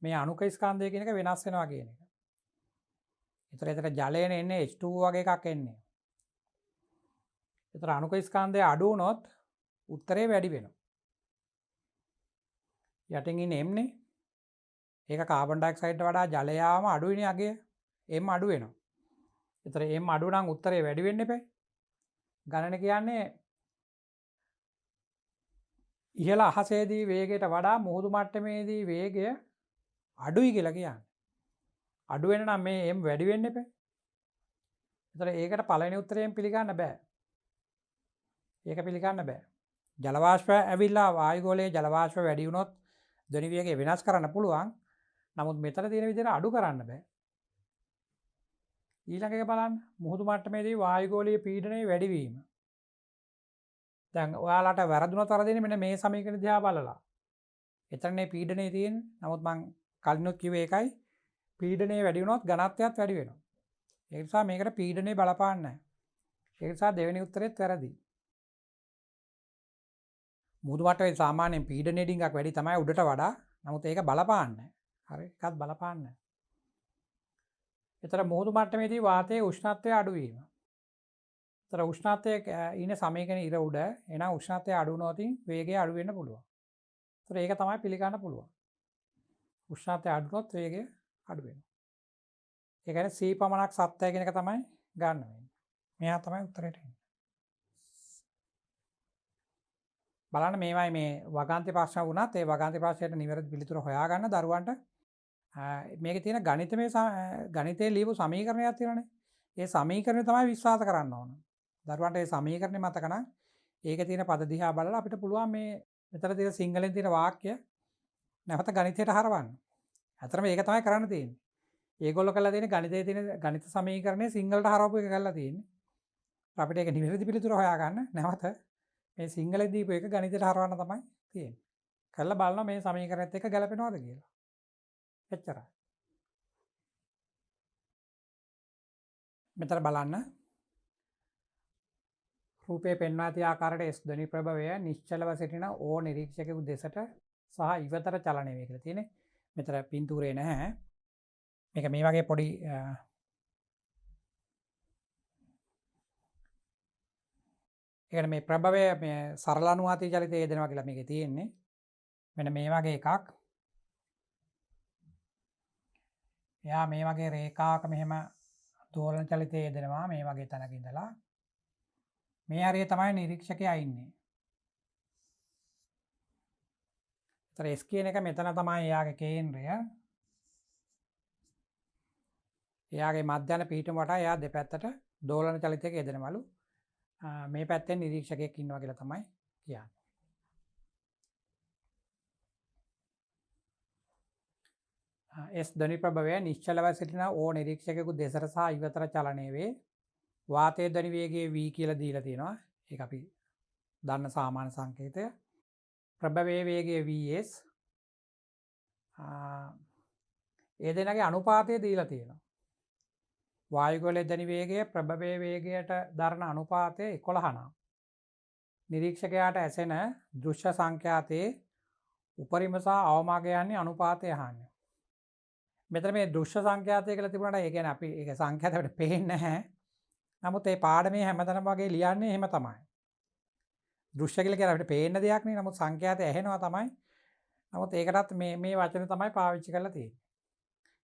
මේ අණුක ස්කන්ධය කියන එක වෙනස් වෙනවා කියන එක. ඒතර ජලයෙන් එන්නේ H2O වගේ එකක් එන්නේ. ඒතර අණුක ස්කන්ධය අඩු වුණොත් උත්තරේ වැඩි වෙනවා. යටින් ඉන්නේ M නේ. ඒක කාබන් ඩයොක්සයිඩ්ට වඩා ජලය ආවම අඩුයිනේ අගය. M අඩු වෙනවා. ඒතර M අඩු නම් උත්තරේ වැඩි වෙන්න එපා. ගණන කියන්නේ ඉහළ අහසේදී වේගයට වඩා මුහුදු මට්ටමේදී වේගය අඩුයි කියලා කියන්නේ. අඩු වෙන නම් මේ M වැඩි වෙන්න එපා. ඒතර ඒකට පළවෙනි උත්තරයෙන් පිළිගන්න බෑ. ඒක පිළිගන්න බෑ. ජල වාෂ්ප ඇවිල්ලා වායුගෝලයේ ජල වාෂ්ප වැඩි වුණොත් ධනි වේගය වෙනස් කරන්න පුළුවන්. නමුත් මෙතන තියෙන විදිහට අඩු කරන්න බෑ. ඊළඟ එක බලන්න මුහුදු මට්ටමේදී වායුගෝලීය පීඩනය වැඩි වීම. දැන් ඔයාලට වැරදුනොත් වරදින්නේ මෙන්න මේ සමීකරණ දිහා බලලා. එතනනේ පීඩනය තියෙන්නේ. නමුත් මං කලිනුත් කිව්වේ ඒකයි. පීඩනය වැඩි වුණොත් ඝනත්වයත් වැඩි වෙනවා. ඒ නිසා මේකට පීඩනය බලපාන්නේ නැහැ. ඒ නිසා දෙවෙනි උත්තරෙත් වැරදි. මුහුදු මට්ටමේ සාමාන්‍යයෙන් පීඩනය ඩිංගක් වැඩි තමයි උඩට වඩා. නමුත් ඒක බලපාන්නේ නැහැ. හරි එකත් බලපාන්නේ නැහැ. ඒතර මුහුදු මට්ටමේදී වාතයේ උෂ්ණත්වය අඩු වීම. ඒතර උෂ්ණත්වය ඉන්නේ සමීකරණේ ඉර උඩ. එහෙනම් උෂ්ණත්වය අඩු වුණොත් වේගය අඩු වෙන්න පුළුවන්. ඒතර ඒක තමයි පිළිගන්න පුළුවන්. උෂ්ණත්වය අඩු වුණොත් වේගය අඩු වෙනවා. ඒ කියන්නේ C පමණක් සත්‍යය කියන එක තමයි ගන්න වෙන්නේ. මෙයා තමයි උත්තරේට එන්නේ. බලන්න මේවයි මේ වගන්ති ප්‍රශ්න වුණත් ඒ වගන්ති ප්‍රශ්නයට නිවැරදි පිළිතුර හොයාගන්න දරුවන්ට මේකේ තියෙන ගණිතයේ ලියපු සමීකරණයක් තියෙනනේ. ඒ සමීකරණය තමයි විශ්වාස කරන්න ඕන. දරුවන්ට ඒ සමීකරණය මතක නම් ඒකේ තියෙන පද දිහා බලලා අපිට පුළුවන් මේ මෙතන තියෙන සිංහලෙන් තියෙන වාක්‍ය නැවත ගණිතයට හරවන්න. අතරම ඒක තමයි කරන්න තියෙන්නේ. ඒගොල්ලෝ කරලා තියෙන ගණිතයේ තියෙන ගණිත සමීකරණය සිංහලට හරවපු එක කරලා තියෙන්නේ. අපිට ඒක නිවැරදි පිළිතුර හොයාගන්න නැවත මේ සිංහලෙන් දීපු එක ගණිතයට හරවන්න තමයි තියෙන්නේ. කරලා බලනවා මේ සමීකරණයත් එක්ක ගැලපෙනවද කියලා. එච්චරයි. මෙතන බලන්න රූපයේ පෙන්වා ඇති ආකාරයට S ධ්වනි ප්‍රභවය නිශ්චලව සිටින O නිරීක්ෂකයෙකු දෙසට සහ ඉවතට චලනය වේ කියලා තියෙන්නේ. මෙතන පින්තූරේ නැහැ. මේක මේ වගේ පොඩි ඒකට මේ ප්‍රභවය මේ සරල අනුවාතී චලිතය යෙදෙනවා කියලා මේකේ තියෙන්නේ. මෙන්න මේ වගේ එකක්. එයා මේ වගේ රේඛාවක මෙහෙම දෝලන චලිතය යෙදෙනවා මේ වගේ තැනක ඉඳලා. මේ හරිය තමයි නිරීක්ෂකයා ඉන්නේ. ඒතර S කියන එක මෙතන තමයි එයාගේ කේන්ද්‍රය. එයාගේ මධ්‍යන පිහිටම වටා එයා දෙපැත්තට දෝලන චලිතයක යෙදෙනවලු. මේ පැත්තෙන් නිරීක්ෂකයෙක් ඉන්නවා කියලා තමයි කියන්නේ. S ධ්වනි ප්‍රභවය නිශ්චලව සිටින O නිරීක්ෂකයෙකු දෙසට සහ ඉවතට චලනය වේ. වාතයේ ධ්වනි වේගය v කියලා දීලා තියෙනවා. ඒක අපි දන්න සාමාන්‍ය සංකේතය. ප්‍රභවයේ වේගය vs. ඒ දෙනගේ අනුපාතය දීලා තියෙනවා. වායුගෝලයේ ධ්වනි වේගය ප්‍රභවයේ වේගයට දරන අනුපාතය 11 නම්. නිරීක්ෂකයාට ඇසෙන දෘශ්‍ය සංඛ්‍යාතයේ උපරිම සහ අවමාගය යන්නේ අනුපාතය අහන්නේ. මෙතන මේ දෘශ්‍ය සංඛ්‍යාතය කියලා තිබුණාට ඒ කියන්නේ අපි ඒක සංඛ්‍යාත අපිට පේන්නේ නැහැ. නමුත් මේ පාඩමේ හැමතැනම වගේ ලියන්නේ එහෙම තමයි. දෘශ්‍ය කියලා කියන්නේ අපිට පේන්න දෙයක් නේ. නමුත් සංඛ්‍යාතය ඇහෙනවා තමයි. නමුත් ඒකටත් මේ වචන තමයි පාවිච්චි කරලා තියෙන්නේ.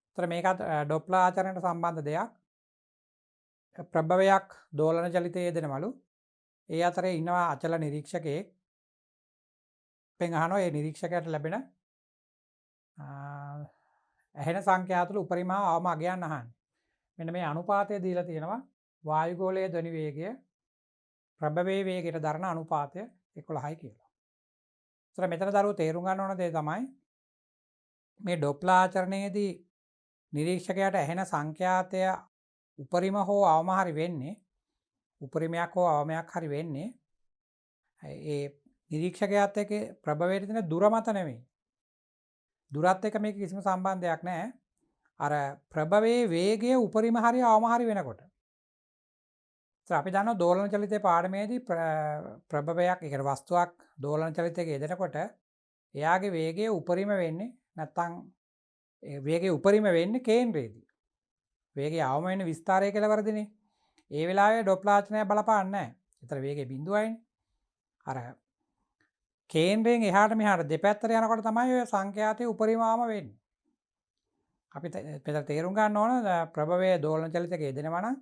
ඒතර මේකත් ඩොප්ලර් ආචරණයට සම්බන්ධ දෙයක්. ප්‍රභවයක් දෝලන චලිතයේ යෙදෙනවලු. ඒ අතරේ ඉන්නවා අචල නිරීක්ෂකයෙක්. පෙන් අහනවා ඒ නිරීක්ෂකයාට ලැබෙන ඇහෙන සංඛ්‍යාතුළු උපරිම අවම අගයන් අහන්නේ. මෙන්න මේ අනුපාතය දීලා තියෙනවා. වායුගෝලයේ ධ්වනි වේගය ප්‍රභවයේ වේගයට දරන අනුපාතය 11යි කියලා. ඒතර මෙතන දරුවෝ තේරුම් ගන්න ඕන දේ තමයි මේ ඩොප්ලර් ආචරණයේදී නිරීක්ෂකයාට ඇහෙන සංඛ්‍යාතය උපරිම හෝ අවම හරි වෙන්නේ උපරිමයක් හෝ අවමයක් හරි වෙන්නේ ඒ නිරීක්ෂකයාත් එක්ක ප්‍රභවයට තියෙන දුර මත නෙවෙයි. දුරත් එක්ක මේක කිසිම සම්බන්ධයක් නැහැ. අර ප්‍රභවයේ වේගය උපරිම හරි අවම හරි වෙනකොට. අපි දන්නවා දෝලන චලිතයේ පාඩමේදී ප්‍රභවයක් ඒ කියන්නේ වස්තුවක් දෝලන චලිතයක යෙදෙනකොට එයාගේ වේගය උපරිම වෙන්නේ නැත්නම් ඒ වේගය උපරිම වෙන්නේ කේන්ද්‍රයේදී. වේගය අවම වෙන්නේ විස්තරය කියලා වර්ධනේ. ඒ වෙලාවේ ඩොප්ලර් ආචරණය බලපාන්නේ නැහැ. ඒතර වේගය බිඳුවයිනේ. අර කේන්ද්‍රයෙන් එහාට මෙහාට දෙපැත්තට යනකොට තමයි ඔය සංඛ්‍යාතයේ උපරිමාම වෙන්නේ. අපි මෙතන තේරුම් ගන්න ඕන ප්‍රභවයේ දෝලන චලිතයක යෙදෙනවා නම්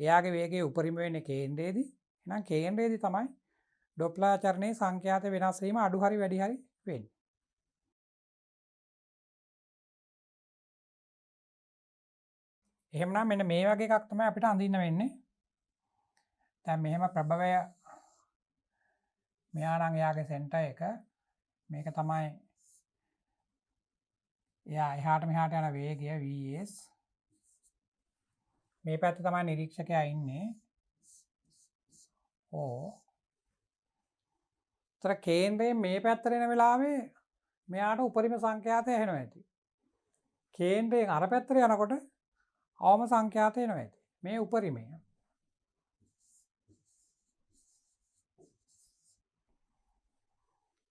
එයාගේ වේගය උපරිම වෙන්නේ කේන්ද්‍රයේදී. එහෙනම් කේන්ද්‍රයේදී තමයි ඩොප්ලර් ආචරණයේ සංඛ්‍යාත වෙනස් වීම අඩු හරි වැඩි හරි වෙන්නේ. එහෙමනම් මෙන්න මේ වගේ එකක් තමයි අපිට අඳින්න වෙන්නේ. දැන් මෙහෙම ප්‍රභවය මෙයා නම් එයාගේ සෙන්ටර් එක මේක තමයි එයා එහාට මෙහාට යන වේගය vs. මේ පැත්තේ තමයි නිරීක්ෂකයා ඉන්නේ. තර කේන්ද්‍රයෙන් මේ පැත්තට එන වෙලාවේ මෙයාට උපරිම සංඛ්‍යාතය ඇහෙනවා ඇති. කේන්ද්‍රයෙන් අර පැත්තට යනකොට අවම සංඛ්‍යාතය එනවා ඇති. මේ උපරිමය.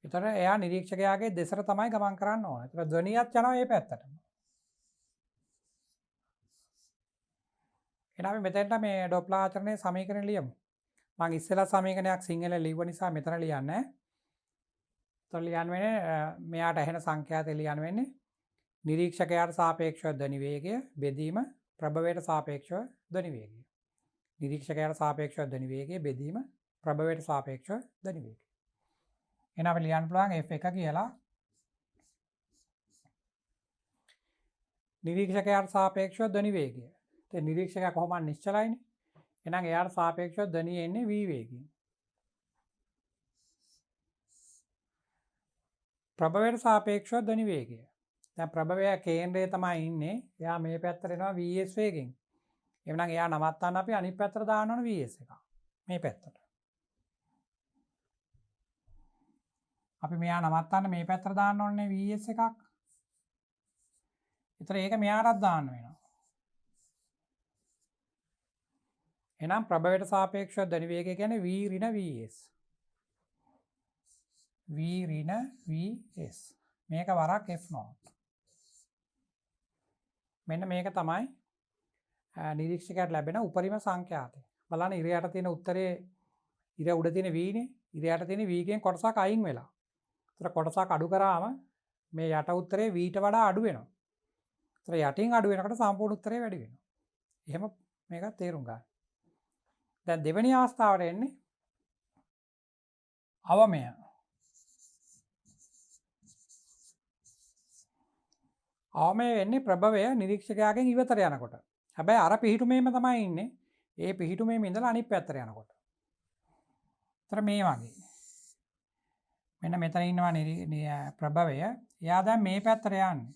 ඒතර එයා නිරීක්ෂකයාගේ දෙසට තමයි ගමන් කරන්න ඕන. ඒතර ධ්වනියත් යනවා මේ පැත්තටම. එහෙනම් අපි මෙතෙන්ට මේ ඩොප්ලර් ආචරණයේ සමීකරණ ලියමු. මම ඉස්සෙල්ලා සමීකරණයක් සිංහලෙන් ලියුව නිසා මෙතන ලියන්නේ. ඒතර ලියන්න වෙන්නේ මෙයාට ඇහෙන සංඛ්‍යාතය ලියන්න වෙන්නේ නිරීක්ෂකයාට සාපේක්ෂව ධ්වනි වේගය බෙදීම ප්‍රභවයට සාපේක්ෂව ධ්වනි වේගය. නිරීක්ෂකයාට සාපේක්ෂව ධ්වනි වේගය බෙදීම ප්‍රභවයට සාපේක්ෂව ධ්වනි වේගය. එහෙනම් අපි ලියන්න පුළුවන් F1 කියලා නිරීක්ෂකයාට සාපේක්ෂව ධ්වනි වේගය. ඒ නිරීක්ෂකයා කොහොමද නිශ්චලයිනේ. එහෙනම් එයාට සාපේක්ෂව ධ්වනිය එන්නේ v වේගයෙන්. ප්‍රභවයට සාපේක්ෂව ධ්වනි වේගය. දැන් ප්‍රභවය කේන්ද්‍රයේ තමයි ඉන්නේ. එයා මේ පැත්තට එනවා vs වේගෙන්. එහෙනම් එයා නවත්තන්න අපි අනිත් පැත්තට දාන්න ඕන vs එක. මේ පැත්තට. අපි මෙයා නවත්තන්න මේ පැත්තට දාන්න ඕනේ vs එකක්. ඒතර ඒක මෙයාටත් දාන්න වෙනවා. එහෙනම් ප්‍රභවයට සාපේක්ෂව ධන වේගය කියන්නේ v ඍණ vs. v ඍණ vs. මේක වරක් f0. මෙන්න මේක තමයි නිරීක්ෂකයාට ලැබෙන උපරිම සංඛ්‍යාතය. බලන්න ඉර යට තියෙන උත්තරේ ඉර උඩ තියෙන v නේ. ඉර යට තියෙන v කින් කොටසක් අයින් වෙලා. ඒතර කොටසක් අඩු කරාම මේ යට උත්තරේ v ට වඩා අඩු වෙනවා. ඒතර යටින් අඩු වෙනකොට සම්පූර්ණ උත්තරේ වැඩි වෙනවා. එහෙම මේක තේරුම් ගන්න. දැන් දෙවෙනි අවස්ථාවට එන්නේ අවමය. අවමය වෙන්නේ ප්‍රභවය නිරීක්ෂකයාගෙන් ඉවතට යනකොට. හැබැයි අර පිහිටුමේම තමයි ඉන්නේ. ඒ පිහිටුමේම ඉඳලා අනිත් පැත්තට යනකොට. ඒතර මේ වගේ. මෙන්න මෙතන ඉන්නවා ප්‍රභවය. එයා දැන් මේ පැත්තට යන්නේ.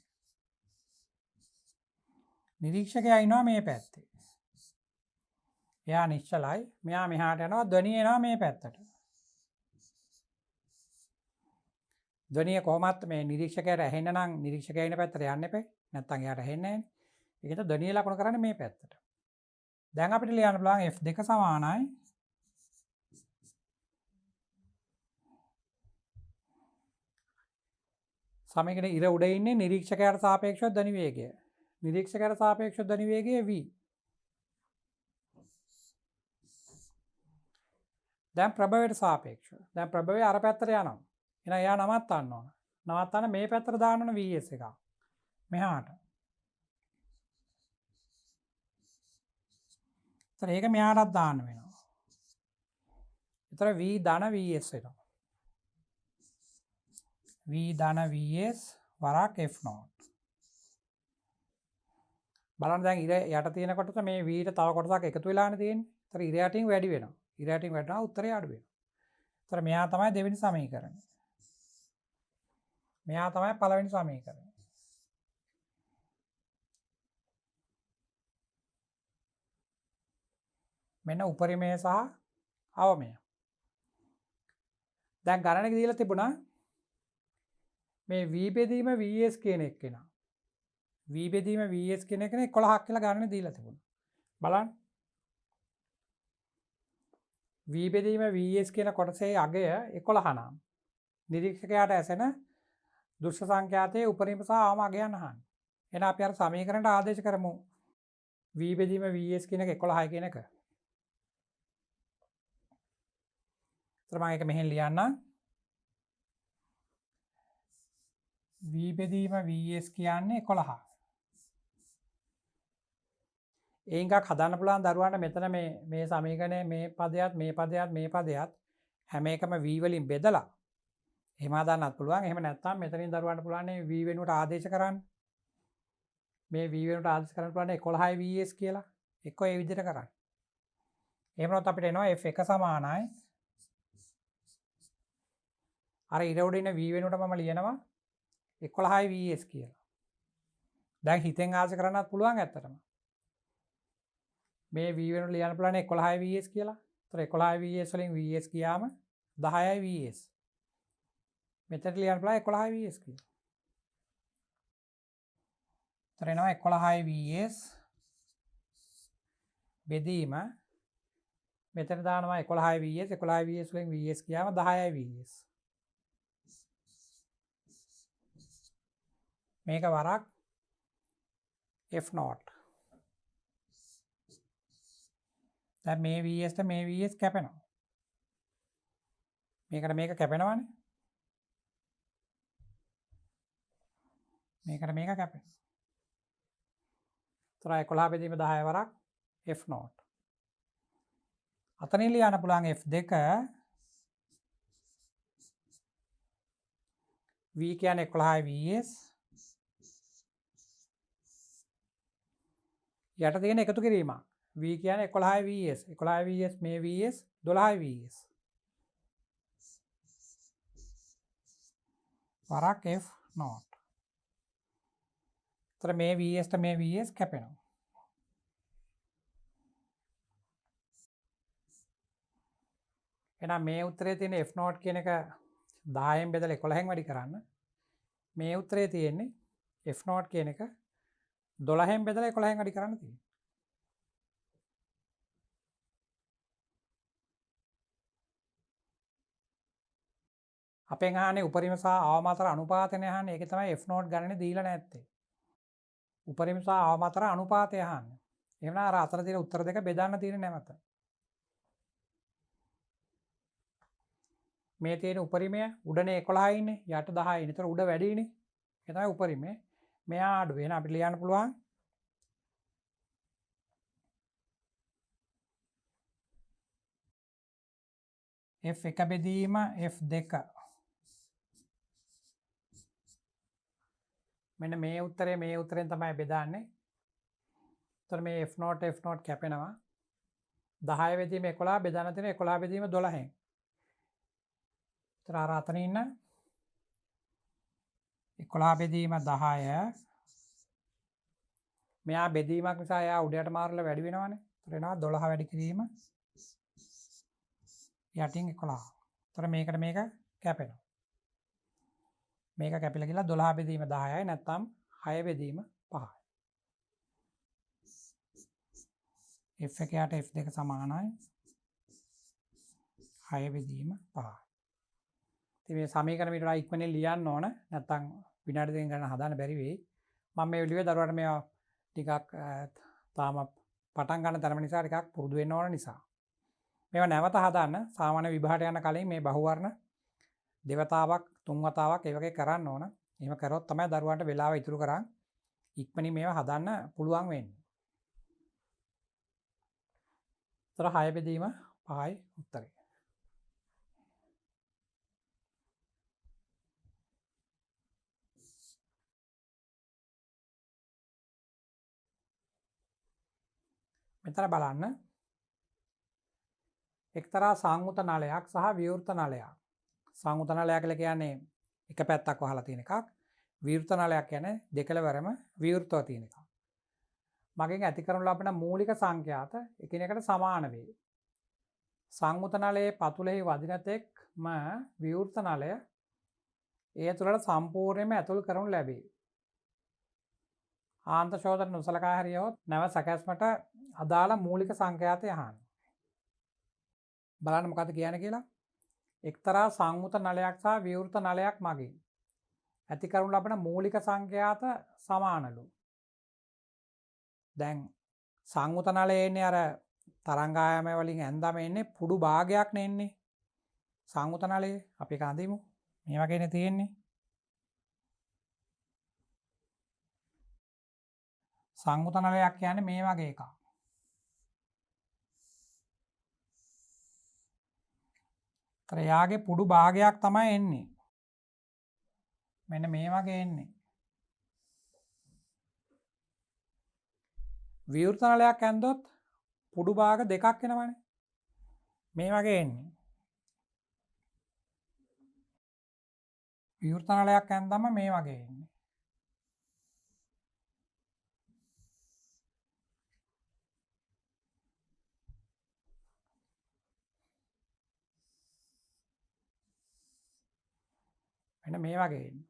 නිරීක්ෂකයා ඉන්නවා මේ පැත්තේ. එයා නිශ්චලයි. මෙයා මෙහාට යනවා. ධ්වනිය එනවා මේ පැත්තට. ධ්වනිය කොහොමත් මේ නිරීක්ෂකයාට ඇහෙන්න නම් නිරීක්ෂකයා ඉන්න පැත්තට යන්න එපේ. නැත්තම් එයාට ඇහෙන්නේ නැහැ. ඒකට ධ්වනිය ලකුණු කරන්නේ මේ පැත්තට. දැන් අපිට ලියන්න පුළුවන් f2 සමානයි සමීකරණේ ඉර උඩ ඉන්නේ නිරීක්ෂකයාට සාපේක්ෂව ධ්වනි වේගය. නිරීක්ෂකයාට සාපේක්ෂව ධ්වනි වේගය v. දැන් ප්‍රභවයට සාපේක්ෂව. දැන් ප්‍රභවය අර පැත්තට යනවා. එහෙනම් එයා නවත්තන්න ඕන. නවත්තන්න මේ පැත්තට දාන්න ඕන vs එකක්. මෙහාට. ඒතර ඒක මෙහාටත් දාන්න වෙනවා. ඒතර v ධන vs වෙනවා. v ධන vs වරක් f0. බලන්න දැන් ඉර යට තියෙන කොටස මේ v ට තව කොටසක් එකතු වෙලානේ තියෙන්නේ. ඒතර ඉර යටින් වැඩි වෙනවා. ඉර යටින් වැඩිනවා උත්තරය අඩු වෙනවා. ඒතර මෙයා තමයි දෙවෙනි සමීකරණය. මෙයා තමයි පළවෙනි සමීකරණය. මෙන්න උපරිමය සහ අවමය. දැන් ගණනක දීලා තිබුණා මේ v බෙදීම vs කියන එක කෙනා. v බෙදීම vs කියන එක 11ක් කියලා ගණනේ දීලා තිබුණා. බලන්න. v බෙදීම vs කියන කොටසේ අගය 11 නම් නිරීක්ෂකයාට ඇසෙන දුෂ්ට සංඛ්‍යාතයේ උපරිම සහ අවම අගයන් අහන්න. එහෙනම් අපි අර සමීකරණයට ආදේශ කරමු. v බෙදීම vs කියන එක 11යි කියන එක. මම ඒක මෙහෙන් ලියන්නම්. v බෙදීම vs කියන්නේ 11. ඒ එකක් හදන්න පුළුවන් දරුවන්ට මෙතන මේ සමීකරණය මේ පදයට මේ පදයට මේ පදයට හැම එකම v වලින් බෙදලා එහෙම හදන්නත් පුළුවන්. එහෙම නැත්නම් මෙතනින් දරුවන්ට පුළුවන් v වෙනුවට ආදේශ කරන්න. මේ v වෙනුවට ආදේශ කරන්න පුළුවන් 11යි vs කියලා. එක්ක ඒ විදිහට කරන්න. එහෙම නැත්නම් අපිට එනවා f1 සමානයි අර ඉර උඩ ඉන්න v වෙනුවට මම ලියනවා 11යි vs කියලා. දැන් හිතෙන් ආස කරන්නත් පුළුවන් ඇත්තටම. මේ v වෙනුවට ලියන්න පුළුවන් 11යි vs කියලා. ඒතර 11යි vs වලින් vs ගියාම 10යි vs. මෙතන ලියන්න පුළුවන් 11යි vs කියලා. ඒතර එනවා 11යි vs බෙදීම මෙතන දානවා 11යි vs 11යි vs වලින් vs ගියාම 10යි vs. මේක වරක් f0. දැන් මේ vs ට මේ vs කැපෙනවා. මේකට මේක කැපෙනවනේ. මේකට මේක කැපෙනවා. ඒතර 11 බෙදීම 10 වරක් f0. අතනින් ලියන්න පුළුවන් f2 v කියන්නේ 11යි vs යට තියෙන එකතු කිරීමක්. v කියන්නේ 11යි vs 11යි vs මේ vs 12යි vs වරක් f0. ඒතර මේ vs ට මේ vs කැපෙනවා. එහෙනම් මේ උත්තරේ තියෙන f0 කියන එක 10න් බෙදලා 11න් වැඩි කරන්න. මේ උත්තරේ තියෙන්නේ f naught කියන එක 12න් බෙදලා 11න් වැඩි කරන්න තියෙන්නේ. අපෙන් අහන්නේ උපරිම සහ අවම අතර අනුපාතනේ අහන්නේ. ඒකේ තමයි f naught ගණනේ දීලා නැත්තේ. උපරිම සහ අවම අතර අනුපාතය අහන්නේ. එහෙනම් අර අතර තියෙන උත්තර දෙක බෙදන්න තියෙන නැවත. මේ තියෙන උපරිමය උඩනේ 11 ඉන්නේ යට 10 ඉන්නේ. ඒතර උඩ වැඩිනේ. ඒ තමයි උපරිමය. මෙයා අඩු. එහෙනම් අපිට ලියන්න පුළුවන් f1 බෙදීම f2. මෙන්න මේ උත්තරෙන් තමයි බෙදන්නේ. එතකොට මේ f naught කැපෙනවා. 10 බෙදීම 11 බෙදන්න තියෙන 11 බෙදීම 12න්. එතන අර අතන ඉන්න 11 බෙදීම 10. මෙයා බෙදීමක් නිසා එයා උඩයට මාරලා වැඩි වෙනවනේ. එතකොට එනවා 12 වැඩි කිරීම යටින් 11. එතකොට මේකට මේක කැපෙනවා. මේක කැපිලා ගිහලා 12 බෙදීම 10යි නැත්නම් 6 බෙදීම 5යි. f1 යට f2 සමානයි 6 බෙදීම 5යි. ඉතින් මේ සමීකරණ මීට වඩා ඉක්මනින් ලියන්න ඕන. නැත්නම් විනාඩි දෙකකින් ගණන් හදාන්න බැරි වෙයි. මම මේ විදිහේ දරුවට මේවා ටිකක් තාම පටන් ගන්න තරම නිසා ටිකක් පුරුදු වෙන්න ඕන නිසා. මේවා නැවත හදාන්න සාමාන්‍ය විභාගයට යන කලින් මේ බහුවර්ණ දෙවතාවක් තුන් වතාවක් ඒ වගේ කරන්න ඕන. එහෙම කරොත් තමයි දරුවන්ට වෙලාව ඉතුරු කරන් ඉක්මනින් මේවා හදන්න පුළුවන් වෙන්නේ. ඒතර 6 බෙදීම 5යි උත්තරේ. මෙතන බලන්න එක්තරා සංවෘත නලයක් සහ විවෘත නලයක්. සංවෘත නලය කියලා කියන්නේ එක පැත්තක් වහලා තියෙන එකක්. විවෘත නලයක් කියන්නේ දෙකලවරම විවෘතව තියෙන එකක්. මගෙන් ඇති කරනු ලබන මූලික සංඛ්‍යාත එකිනෙකට සමාන වේ. සංවෘත නලයේ පතුලෙහි වදින තෙක්ම විවෘත නලය ඒ තුළට සම්පූර්ණයෙන්ම ඇතුල් කරනු ලැබේ. ආන්ත ශෝධන නොසලකා හැරියොත් නැව සැකැස්මට අදාළ මූලික සංඛ්‍යාතය අහන්න. බලන්න මොකද කියන්නේ කියලා. එක්තරා සංවෘත නලයක් සහ විවෘත නලයක් මගින් ඇති කරනු ලබන මූලික සංඛ්‍යාත සමානලු. දැන් සංවෘත නලයේ එන්නේ අර තරංගායමය වලින් ඇන්දම එන්නේ පුඩු භාගයක් නේ එන්නේ. සංවෘත නලයේ අපි එක අඳිමු. මේ වගේනේ තියෙන්නේ. සංවෘත නලයක් කියන්නේ මේ වගේ එකක්. ඒතර යාගේ පුඩු භාගයක් තමයි එන්නේ. මෙන්න මේ වගේ එන්නේ. විවෘත නලයක් ඇන්දොත් පුඩු භාග දෙකක් එනවනේ. මේ වගේ එන්නේ. විවෘත නලයක් ඇන්දම මේ වගේ එන්නේ. මෙන්න මේ වගේ එන්නේ.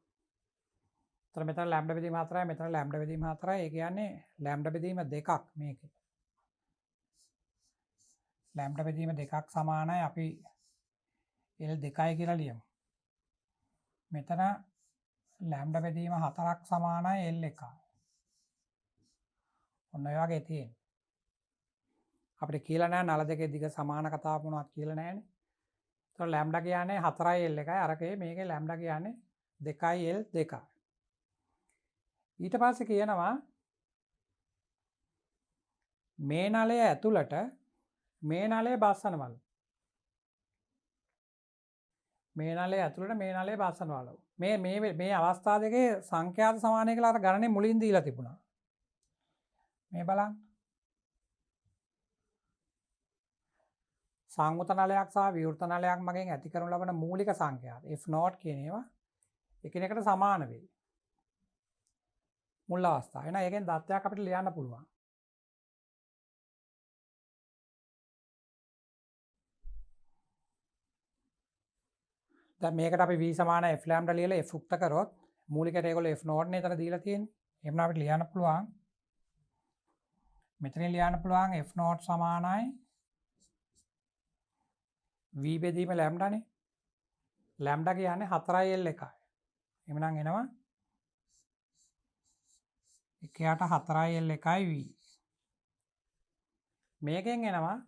එතන මෙතන ලැම්ඩා බෙදීම 4යි මෙතන ලැම්ඩා බෙදීම 4යි. ඒ කියන්නේ ලැම්ඩා බෙදීම දෙකක් මේකේ. ලැම්ඩා බෙදීම දෙකක් සමානයි. අපි L 2යි කියලා ලියමු. මෙතන ලැම්ඩා බෙදීම 4ක් සමානයි L 1යි. ඔන්න ඔය වගේ තියෙන්නේ. අපිට කියලා නැහැ නල දෙකේ දිග සමාන කතාවක් මොනවද කියලා නැහැනේ. ඒතකොට ලැම්ඩා කියන්නේ 4යි L 1යි. අරකේ මේකේ ලැම්ඩා කියන්නේ 2යි L 2යි. ඊට පස්සේ කියනවා මේ නලය ඇතුළට මේ නලය බස්සනවලු. මේ නලය ඇතුළට මේ නලය බස්සනවලු. මේ අවස්ථා දෙකේ සංඛ්‍යාත සමානයි කියලා අර ගණනේ මුලින් දීලා තිබුණා. මේ බලන්න. සංවෘත නලයක් සහ විවෘත නලයක් මගෙන් ඇති කරනු ලබන මූලික සංඛ්‍යාත f naught කියන ඒවා එකිනෙකට සමාන වෙයි. මුල් අවස්ථාව. එහෙනම් ඒකෙන් දත්තයක් අපිට ලියන්න පුළුවන්. දැන් මේකට අපි v සමාන f ලැම්ඩා ලියලා f උක්ත කරොත් මූලිකයට ඒගොල්ලෝ f නෝට් නේ එතන දීලා තියෙන්නේ. එහෙනම් අපිට ලියන්න පුළුවන් මෙතනින් ලියන්න පුළුවන් f නෝට් සමානයි v බෙදීම ලැම්ඩානේ. ලැම්ඩා කියන්නේ 4යි l 1යි. එහෙනම් එනවා එකයට 4යි l 1යි v. මේකෙන් එනවා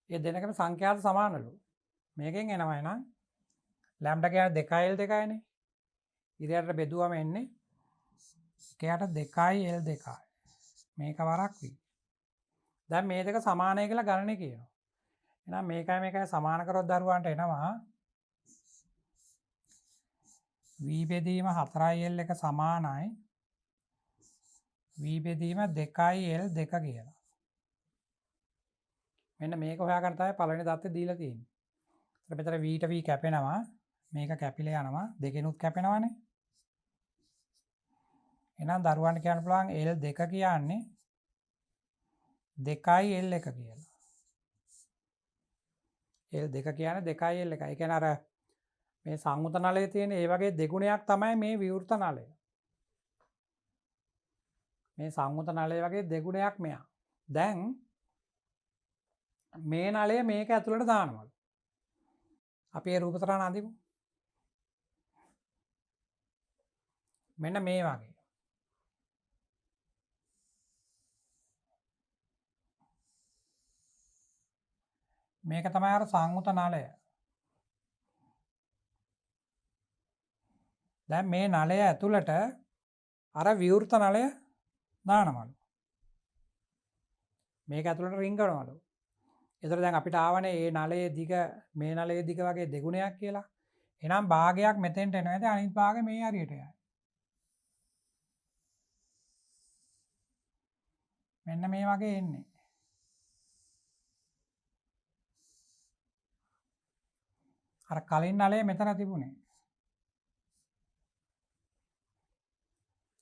ඒ දෙනකම සංඛ්‍යාත සමානලු. මේකෙන් එනවා එහෙනම් ලැම්ඩා කියන්නේ 2යි l 2යිනේ. ඉරයට බෙදුවම එන්නේ එකයට 2යි l 2යි. මේක වරක් v. දැන් මේ දෙක සමානයි කියලා ගණනේ කියනවා. එහෙනම් මේකයි සමාන කරොත් දරුවන්ට එනවා v බෙදීම 4යි l 1 සමානයි v බෙදීම 2යි l 2 කියලා. මෙන්න මේක හොයාගන්න තමයි පළවෙනි தත්ත්වය දීලා තියෙන්නේ. ඊට මෙතන v ට v කැපෙනවා. මේක කැපිලා යනවා. දෙකෙනුත් කැපෙනවානේ. එහෙනම් දරුවන්ට කියන්න පුළුවන් l 2 කියන්නේ 2යි l 1 කියලා. l 2 කියන්නේ 2යි l 1. ඒ කියන්නේ අර මේ සංයුත නලයේ තියෙන ඒ වගේ දෙගුණයක් තමයි මේ විවෘත නලය. මේ සංයුත නලය වගේ දෙගුණයක් මෙයා. දැන් මේ නලය මේක ඇතුළට දානවලු. අපි ඒ රූපතරණ අඳිමු. මෙන්න මේ වගේ. මේක තමයි අර සංයුත නලය. දැන් මේ නලය ඇතුළට අර විවෘත නලය දානවලු. මේක ඇතුළට රිංගනවලු. ඒතර දැන් අපිට ආවනේ මේ නලයේ දිග මේ නලයේ දිග වගේ දෙගුණයක් කියලා. එහෙනම් භාගයක් මෙතෙන්ට එනවා. ඉතින් අනිත් භාගය මේ හරියට යයි. මෙන්න මේ වගේ එන්නේ. අර කලින් නලය මෙතන තිබුණේ.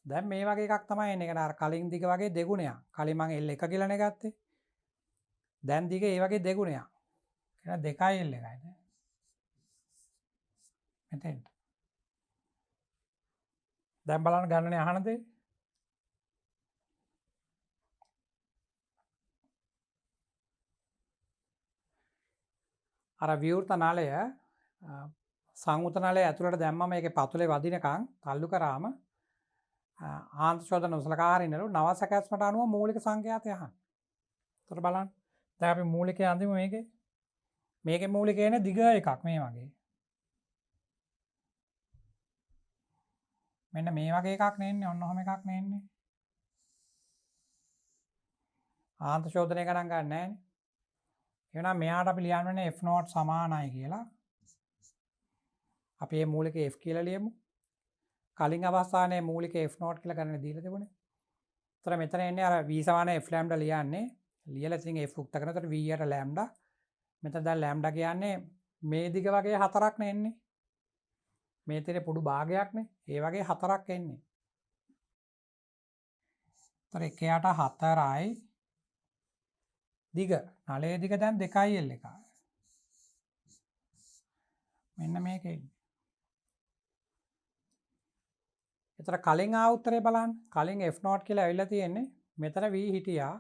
දැන් මේ වගේ එකක් තමයි එන්නේ. ඒ අර කලින් දිග වගේ දෙගුණයක්. කලින් මම L1 කියලානේ ගත්තේ. දැන් දිග ඒ වගේ දෙගුණයක්. එහෙනම් 2යි L 1යි නේ. මෙතෙන්ට. දැන් බලන්න ගණනේ අහන දේ. අර විවෘත නලය සංයුත නලය ඇතුළට දැම්මම මේකේ පතුලේ වදිනකන් තල්ලු කරාම ආන්ත ශෝධන උසලකා හරිනලු නව සැකැස්මට අනුව මූලික සංඛ්‍යාතය අහන්න. එතකොට බලන්න. දැන් අපි මූලිකය අඳිමු මේකේ. මේකේ මූලිකය එන්නේ දිග එකක් මේ වගේ. මෙන්න මේ වගේ එකක් නෙන්නේ ඔන්න ඔහම එකක් නෙන්නේ. ආන්ත ශෝධනය ගණන් ගන්න නැහැනේ. එහෙනම් මෙයාට අපි ලියන්න ඕනේ f නෝට් සමානයි කියලා. අපි මේ මූලිකය f කියලා ලියමු. කලින් අවස්ථාවේ මූලිකය f නෝට් කියලා ගණන දීලා තිබුණේ. ඒතර මෙතන එන්නේ අර v සමාන f ලැම්ඩා ලියන්නේ. ලියලා ඉතින් f උක්ත කරනකොට v යට ලැම්ඩා. මෙතන දැන් ලැම්ඩා කියන්නේ මේ දිග වගේ හතරක් නේ එන්නේ. මේ තියෙන පොඩු භාගයක් නේ. ඒ වගේ හතරක් එන්නේ. ඒතර 1යට 4යි දිග. නලයේ දිග දැන් 2යි l 1යි. මෙන්න මේකේ. එතන කලින් ආ උත්තරේ බලන්න. කලින් f නෝට් කියලා ඇවිල්ලා තියෙන්නේ. මෙතන v හිටියා.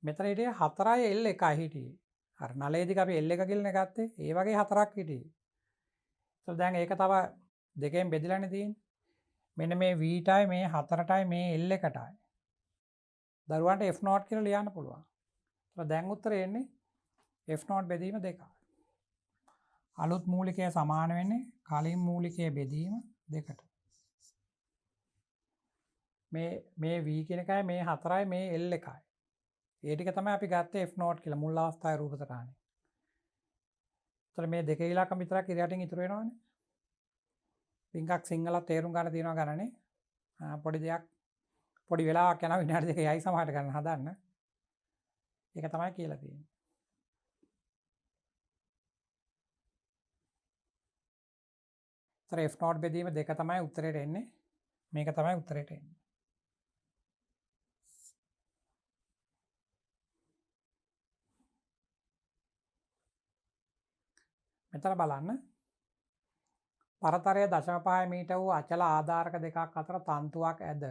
මෙතන හිටියේ 4යි l 1යි හිටියේ. අර නලයේ දිග අපි l 1 කියලානේ ගත්තේ. ඒ වගේ හතරක් හිටියේ. ඒතර දැන් ඒක තව දෙකෙන් බෙදලානේ තියෙන්නේ. මෙන්න මේ v ටයි මේ 4ටයි මේ l 1ටයි. දරුවන්ට f නෝට් කියලා ලියන්න පුළුවන්. ඒතර දැන් උත්තරේ එන්නේ f නෝට් බෙදීම 2යි. අලුත් මූලිකය සමාන වෙන්නේ කලින් මූලිකයේ බෙදීම 2ට. මේ v කියන එකයි මේ 4යි මේ l 1යි. ඒ ටික තමයි අපි ගත්තේ f නෝට් කියලා මුල් අවස්ථාවේ රූපතරානේ. ඒතර මේ දෙක ඉලක්කම විතරක් ඉරයටින් ඉතුරු වෙනවනේ. පින්කක් සිංහලත් තේරුම් ගන්න තියෙනවා ගණනේ. පොඩි දෙයක් පොඩි වෙලාවක් යනවා විනාඩි දෙක යයි සමහරට ගන්න හදන්න. ඒක තමයි කියලා තියෙන්නේ. ඒතර f නෝට් බෙදීම 2 තමයි උත්තරේට එන්නේ. මේක තමයි උත්තරේට එන්නේ. මෙතන බලන්න පරතරය 0.5 මීටර වූ අචල ආධාරක දෙකක් අතර තන්තුවක් ඇද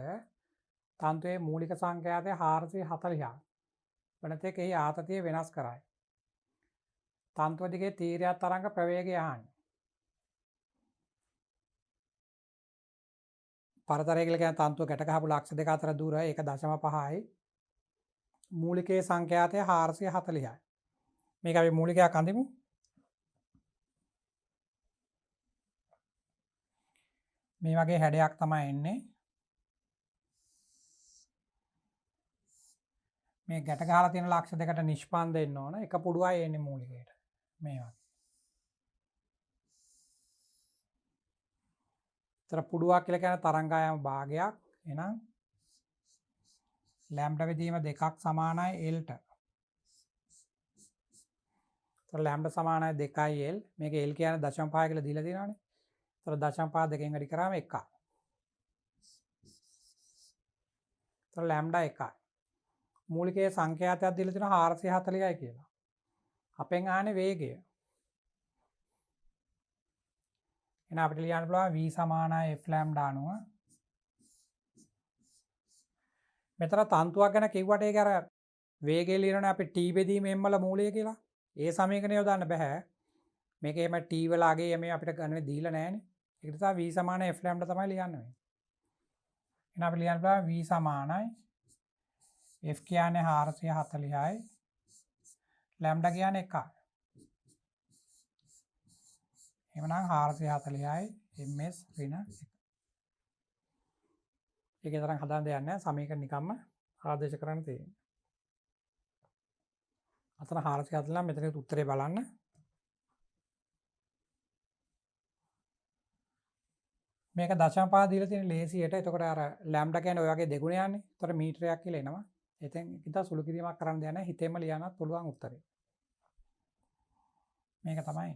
තන්තුවේ මූලික සංඛ්‍යාතය 440ක් වන තෙක් එහි ආතතිය වෙනස් කරයි. තන්තුව දිගේ තීරයක් තරංග ප්‍රවේගය අහන්න. පරතරය කියලා කියන තන්තුව ගැට ගහපු ලක්ෂ දෙක අතර දුර ඒක 0.5යි. මූලිකයේ සංඛ්‍යාතය 440යි. මේක අපි මූලිකයක් අඳිමු. මේ වගේ හැඩයක් තමයි එන්නේ. මේ ගැට ගහලා තියෙන ලක්ෂ දෙකට නිෂ්පන්ද එන්න ඕන. එක පුඩුවයි එන්නේ මූලිකයට. මේ වගේ. තර පුඩුවක් කියලා කියන තරංගායම භාගයක්. එහෙනම් ලැම්ඩා විදීම දෙකක් සමානයි L ට. තර ලැම්ඩා සමානයි 2යි L. මේක L කියන්නේ 0.5 කියලා දීලා තියෙනවානේ. තර 0.5 දෙකෙන් වැඩි කරාම 1යි. තර ලැම්ඩා 1යි. මූලිකයේ සංඛ්‍යාතයක් දීලා තියෙනවා 440යි කියලා. අපෙන් ආන්නේ වේගය. එහෙනම් අපිට ලියන්න පුළුවන් v සමානයි f ලැම්ඩා අනුව. මෙතන තන්තුවක් ගැන කිව්වට ඒක අර වේගය ලියනනේ අපි t බෙදීම m වල මූලය කියලා. ඒ සමීකරණය යොදන්න බෑ. මේකේ එම t වල අගේ මේ අපිට ගණනේ දීලා නැහැනේ. ඒක නිසා v සමානයි f ලැම්ඩා තමයි ලියන්න වෙන්නේ. එහෙනම් අපි ලියන්න පුළුවන් v සමානයි f කියන්නේ 440යි ලැම්ඩා කියන්නේ 1යි. එහෙනම් 440යි ms ඍණ 1. ඒකේ තරම් හදාන්න දෙයක් නැහැ. සමීකරණ නිකම්ම ආදේශ කරන්න තියෙන්නේ. අතන 440 නම් මෙතන උත්තරේ බලන්න. මේක 0.5 දීලා තියෙන ලේසියට. එතකොට අර ලැම්ඩා කියන්නේ ඔය වගේ දෙගුණයක් යන්නේ. එතකොට මීටරයක් කියලා එනවා. එතෙන් ඉතින් සුළු කිරීමක් කරන්න දෙයක් නැහැ. හිතෙන්ම ලියන්නත් පුළුවන් උත්තරේ. මේක තමයි.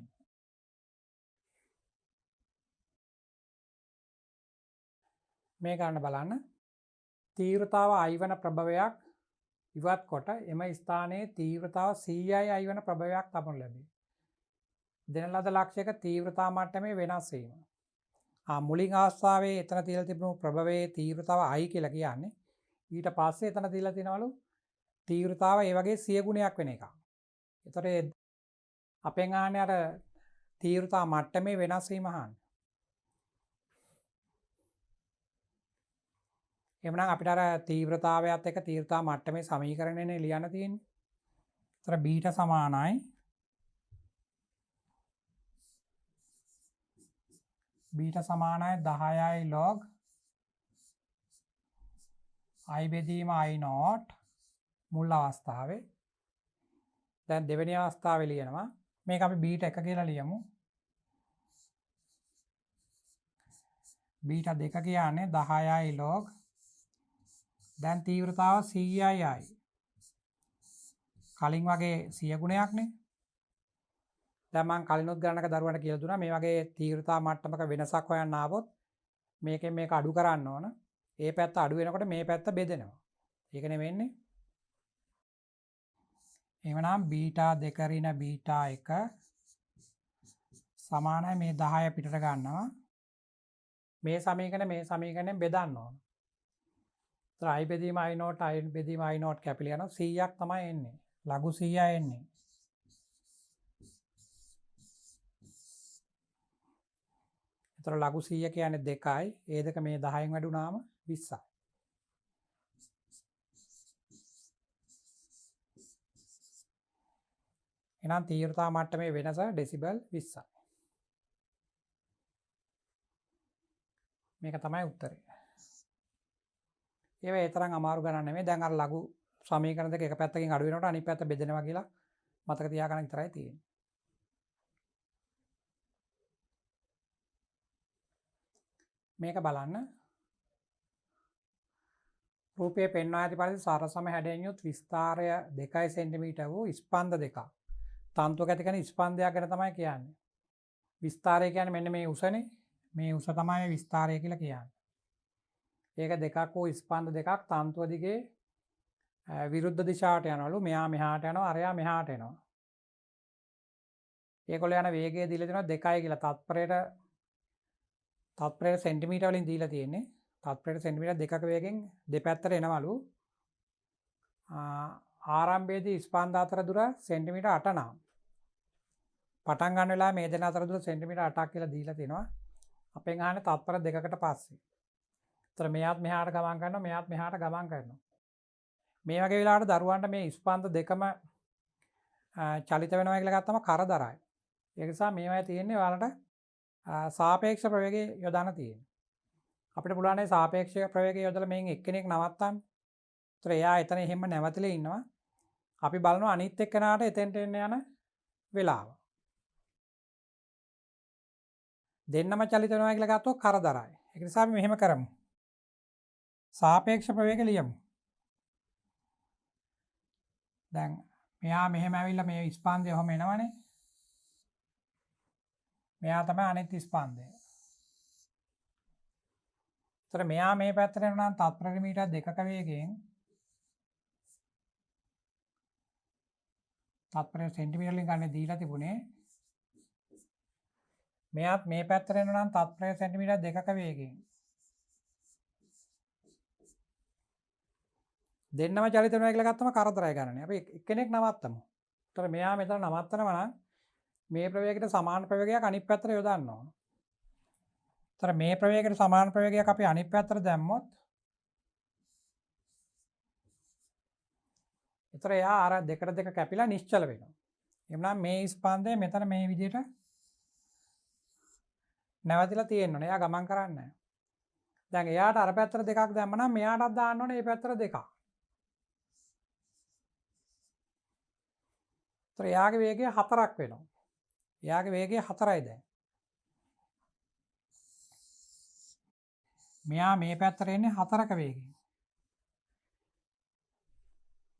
මේ ගන්න බලන්න. තීව්‍රතාව I වන ප්‍රභවයක් ඉවත් කොට එම ස්ථානයේ තීව්‍රතාව 100යි I වන ප්‍රභවයක් තබනු ලැබේ. දෙන ලද ලක්ෂයක තීව්‍රතා මට්ටමේ වෙනස් වීම. මුලින් අවස්ථාවේ එතන තියලා තිබුණු ප්‍රභවයේ තීව්‍රතාව I කියලා කියන්නේ. ඊට පස්සේ එතන තියලා තිනවලු තීව්‍රතාව ඒ වගේ 100 ගුණයක් වෙන එකක්. ඒතර අපෙන් ආන්නේ අර තීව්‍රතා මට්ටමේ වෙනස් වීම අහන්නේ. එhmenan අපිට අර තීව්‍රතාවයත් එක්ක තීව්‍රතා මට්ටමේ සමීකරණයනේ ලියන්න තියෙන්නේ. ඒතර බීටා සමානයි බීටා සමානයි 10යි log I බෙදීම I not මුල් අවස්ථාවේ. දැන් දෙවෙනි අවස්ථාවේ ලියනවා. මේක අපි බීටා 1 කියලා ලියමු. බීටා 2 කියන්නේ 10යි log දැන් තීව්‍රතාව 100යි. කලින් වගේ 100 ගුණයක්නේ. දැන් මම කලිනුත් ගණනක දරුවන්ට කියලා දුන්නා මේ වගේ තීව්‍රතා මට්ටමක වෙනසක් හොයන්න ආවොත් මේකෙන් මේක අඩු කරන්න ඕන. ඒ පැත්ත අඩු වෙනකොට මේ පැත්ත බෙදෙනවා. ඒකනේ වෙන්නේ. එහෙනම් බීටා 2 ඍණ බීටා 1 සමානයි මේ 10 පිටට ගන්නවා. මේ සමීකරණයෙන් බෙදන්න ඕන. ඒතර I බෙදීම I not I බෙදීම I not කැපිලා යනවා 100ක් තමයි එන්නේ. ලඝු 100 එන්නේ. ඒතර ලඝු 100 කියන්නේ 2යි. ඒ දෙක මේ 10න් වැඩුණාම 20යි. එහෙනම් තීව්‍රතා මට්ටමේ වෙනස ඩෙසිබල් 20යි. මේක තමයි උත්තරේ. ඒවා ඒ තරම් අමාරු ගණන් නෙමෙයි. දැන් අර ලඝු සමීකරණ දෙක එක පැත්තකින් අඩු වෙනකොට අනිත් පැත්ත බෙදෙනවා කියලා මතක තියාගන්න විතරයි තියෙන්නේ. මේක බලන්න. රූපයේ පෙන්වා ඇති පරිදි සරසම හැඩයෙන් යුත් විස්තාරය 2 සෙන්ටිමීටර වූ ස්පන්ද දෙකක්. තන්තුවක ඇති කරන ස්පන්දයක් ගැන තමයි කියන්නේ. විස්තාරය කියන්නේ මෙන්න මේ උසනේ. මේ උස තමයි විස්තාරය කියලා කියන්නේ. ඒක දෙකක් වූ ස්පන්ද දෙකක් තන්තුව දිගේ විරුද්ධ දිශාවට යනවලු. මෙයා මෙහාට යනවා, අරයා මෙහාට එනවා. ඒගොල්ලෝ යන වේගය දීලා තියෙනවා 2යි කියලා. තත්පරයට සෙන්ටිමීටර වලින් දීලා තියෙන්නේ. තත්පරයට සෙන්ටිමීටර 2ක වේගෙන් දෙපැත්තට එනවලු. ආරම්භයේදී ස්පන්ද අතර දුර සෙන්ටිමීටර 8 නම්. පටන් ගන්න වෙලාවේ මේ දෙන අතර දුර සෙන්ටිමීටර 8ක් කියලා දීලා තියෙනවා. අපෙන් අහන්නේ තත්පර දෙකකට පස්සේ. ඒතර මෙයාත් මෙහාට ගමන් කරනවා, මෙයාත් මෙහාට ගමන් කරනවා. මේ වගේ වෙලාවට දරුවන්ට මේ ස්පන්ද දෙකම චලිත වෙනවා කියලා ගත්තම කරදරයි. ඒ නිසා මේවායේ තියෙන්නේ ඔයාලට සාපේක්ෂ ප්‍රවේගය යොදාන්න තියෙන්නේ. අපිට පුළුවන් මේ සාපේක්ෂ ප්‍රවේගය යොදලා මේන් එක්කෙනෙක් නවත්තන්න. ඒතර එයා එතන එහෙම නැවතිලා ඉන්නවා. අපි බලනවා අනිත් එක්කෙනාට එතෙන්ට එන්න යන වෙලාව. දෙන්නම චලිත වෙනවා කියලා ගත්තොත් කරදරයි. ඒක නිසා අපි මෙහෙම කරමු. සාපේක්ෂ ප්‍රවේගය ලියමු. දැන් මෙයා මෙහෙම ඇවිල්ලා මේ ස්පන්දය ඔහම එනවනේ. මෙයා තමයි අනිත් ස්පන්දය. ඒතර මෙයා මේ පැත්තට යනවා නම් තත්පර මීටර් 2ක වේගයෙන් තත්පර සෙන්ටිමීටර වලින් ගන්න දීලා තිබුණේ. මෙයාත් මේ පැත්තට යනවා නම් තත්පර සෙන්ටිමීටර 2ක වේගයෙන් දෙන්නම චලිත වෙනවා කියලා ගත්තම කරදරයි ගන්නනේ. අපි එක්කෙනෙක් නවත්තමු. ඒතර මෙයා මෙතන නවත්තනවා නම් මේ ප්‍රවේගයට සමාන ප්‍රවේගයක් අනිත් පැත්තට යොදන්න ඕන. ඒතර මේ ප්‍රවේගයට සමාන ප්‍රවේගයක් අපි අනිත් පැත්තට දැම්මොත් ඒතර එයා අර දෙකට දෙක කැපිලා නිශ්චල වෙනවා. එhmenan මේ ස්පන්දය මෙතන මේ විදිහට නැවතිලා තියෙන්න ඕනේ. එයා ගමන් කරන්නේ නැහැ. දැන් එයාට අර පැත්තට දෙකක් දැම්මනම් මෙයාටත් දාන්න ඕනේ මේ පැත්තට දෙකක්. ඒතර එයාගේ වේගය 4ක් වෙනවා. එයාගේ වේගය 4යි දැන්. මෙයා මේ පැත්තට එන්නේ 4ක වේගයෙන්.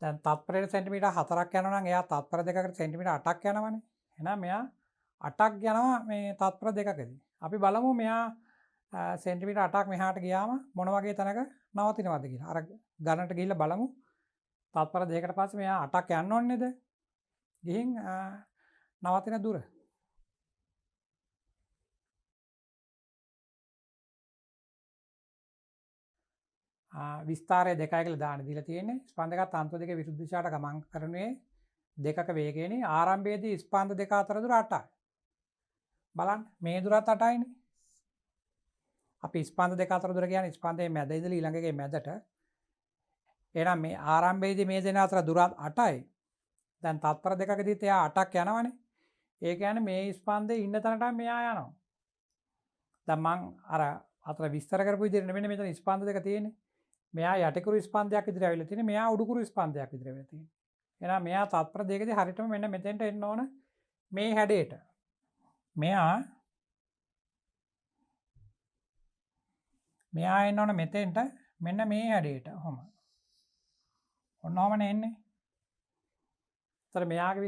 දැන් තත්පරයට සෙන්ටිමීටර 4ක් යනවා නම් එයා තත්පර දෙකකට සෙන්ටිමීටර 8ක් යනවනේ. එහෙනම් මෙයා 8ක් යනවා මේ තත්පර දෙකකදී. අපි බලමු මෙයා සෙන්ටිමීටර 8ක් මෙහාට ගියාම මොන වගේ තැනක නවතිනවද කියලා. අර ගණනට ගිහිල්ලා බලමු. තත්පර දෙකකට පස්සේ මෙයා 8ක් යන්න ඕනේ නේද? ගිහින් නවතින දුර. විස්තරය 2යි කියලා දාන්න දීලා තියෙන්නේ. ස්පන්ද දෙකත් අන්ත දෙකේ විරුද්ධ දිශාවට ගමන් කරනුයේ දෙකක වේගයෙනි. ආරම්භයේදී ස්පන්ද දෙක අතර දුර 8යි. බලන්න මේ දුරත් 8යිනේ. අපි ස්පන්ද දෙක අතර දුර කියන්නේ ස්පන්දයේ මැද ඉඳලා ඊළඟ එකේ මැදට. එහෙනම් මේ ආරම්භයේදී මේ දෙන අතර දුරත් 8යි. දැන් තත්පර දෙකකදීත් එයා 8ක් යනවනේ. ඒ කියන්නේ මේ ස්පන්දේ ඉන්න තැනට මෙයා යනවා. දැන් මං අර අතර විස්තර කරපු විදිහට නෙමෙයි මෙතන ස්පන්ද දෙක තියෙන්නේ. මෙයා යටිකුරු ස්පන්දයක් විදිහට ඇවිල්ලා තියෙන්නේ. මෙයා උඩුකුරු ස්පන්දයක් විදිහට ඇවිල්ලා තියෙන්නේ. එහෙනම් මෙයා තත්පර දෙකදී හරියටම මෙන්න මෙතෙන්ට එන්න ඕන මේ හැඩයට. මෙයා එන්න ඕන මෙතෙන්ට මෙන්න මේ හැඩයට. ඔන්න ඔහමනේ එන්නේ. ඒතර මෙයාගේ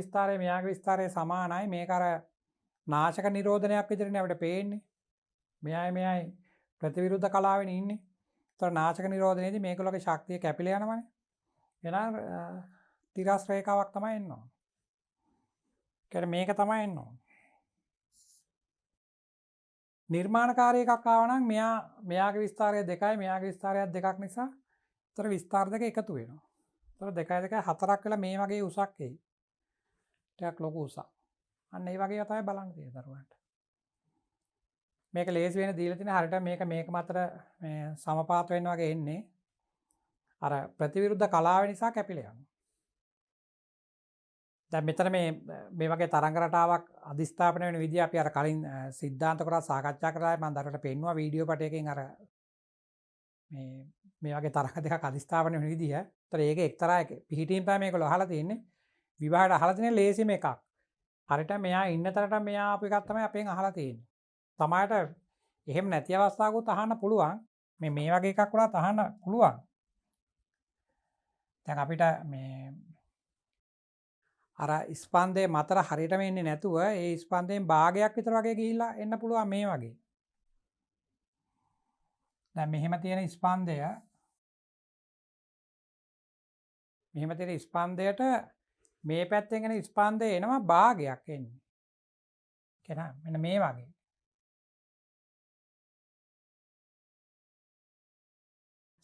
විස්තරය සමානයි. මේක අර නාශක නිරෝධනයක් විදිහටනේ අපිට පේන්නේ. මෙයයි ප්‍රතිවිරුද්ධ කලාවෙනේ ඉන්නේ. ඒතර නාශක නිරෝධනයේදී මේකලගේ ශක්තිය කැපිලා යනවනේ. එහෙනම් තිරස් රේඛාවක් තමයි එන්න ඕන. කියන්නේ මේක තමයි එන්න ඕන. නිර්මාණකාරී එකක් ආව නම් මෙයාගේ විස්තරය 2යි මෙයාගේ විස්තරයත් 2ක් නිසා ඒතර විස්තර දෙක එකතු වෙනවා. ඒතර 2යි 2යි 4ක් වෙලා මේ වගේ උසක් එයි. ටිකක් ලොකු උසක්. අන්න ඒ වගේ තමයි බලන්න තියෙන්නේ දරුවන්ට. මේක ලේසි වෙන දීලා තියෙන හරියට මේක මතර මේ සමපාත වෙන්න වගේ එන්නේ. අර ප්‍රතිවිරුද්ධ කලාව නිසා කැපිලා යනවා. දැන් මෙතන මේ වගේ තරංග රටාවක් අධිස්ථාපන වෙන විදිය අපි අර කලින් සිද්ධාන්ත කොටස සාකච්ඡා කරලා මම දරුවට පෙන්නුවා වීඩියෝ පටයකින් අර මේ වගේ තරංග දෙකක් අධිස්ථාපන වෙන විදිය. ඒතර ඒක එක්තරා පිහිටීම් තමයි මේකල අහලා තියෙන්නේ. විවාහයට අහලා තියෙන ලේසිම එකක්. හරියට මෙයා ඉන්න තරට මෙයා ආපු එකක් තමයි අපෙන් අහලා තියෙන්නේ. තමයිට එහෙම නැති අවස්ථාවකුත් අහන්න පුළුවන්. මේ වගේ එකක් වුණත් අහන්න පුළුවන්. දැන් අපිට මේ අර ස්පන්දේ මතර හරියටම එන්නේ නැතුව ඒ ස්පන්දයෙන් භාගයක් විතර වගේ ගිහිල්ලා එන්න පුළුවන් මේ වගේ. දැන් මෙහෙම තියෙන ස්පන්දයට මේ පැත්තෙන් එන ස්පන්දය එනවා භාගයක් එන්නේ. කෙනා මෙන්න මේ වගේ.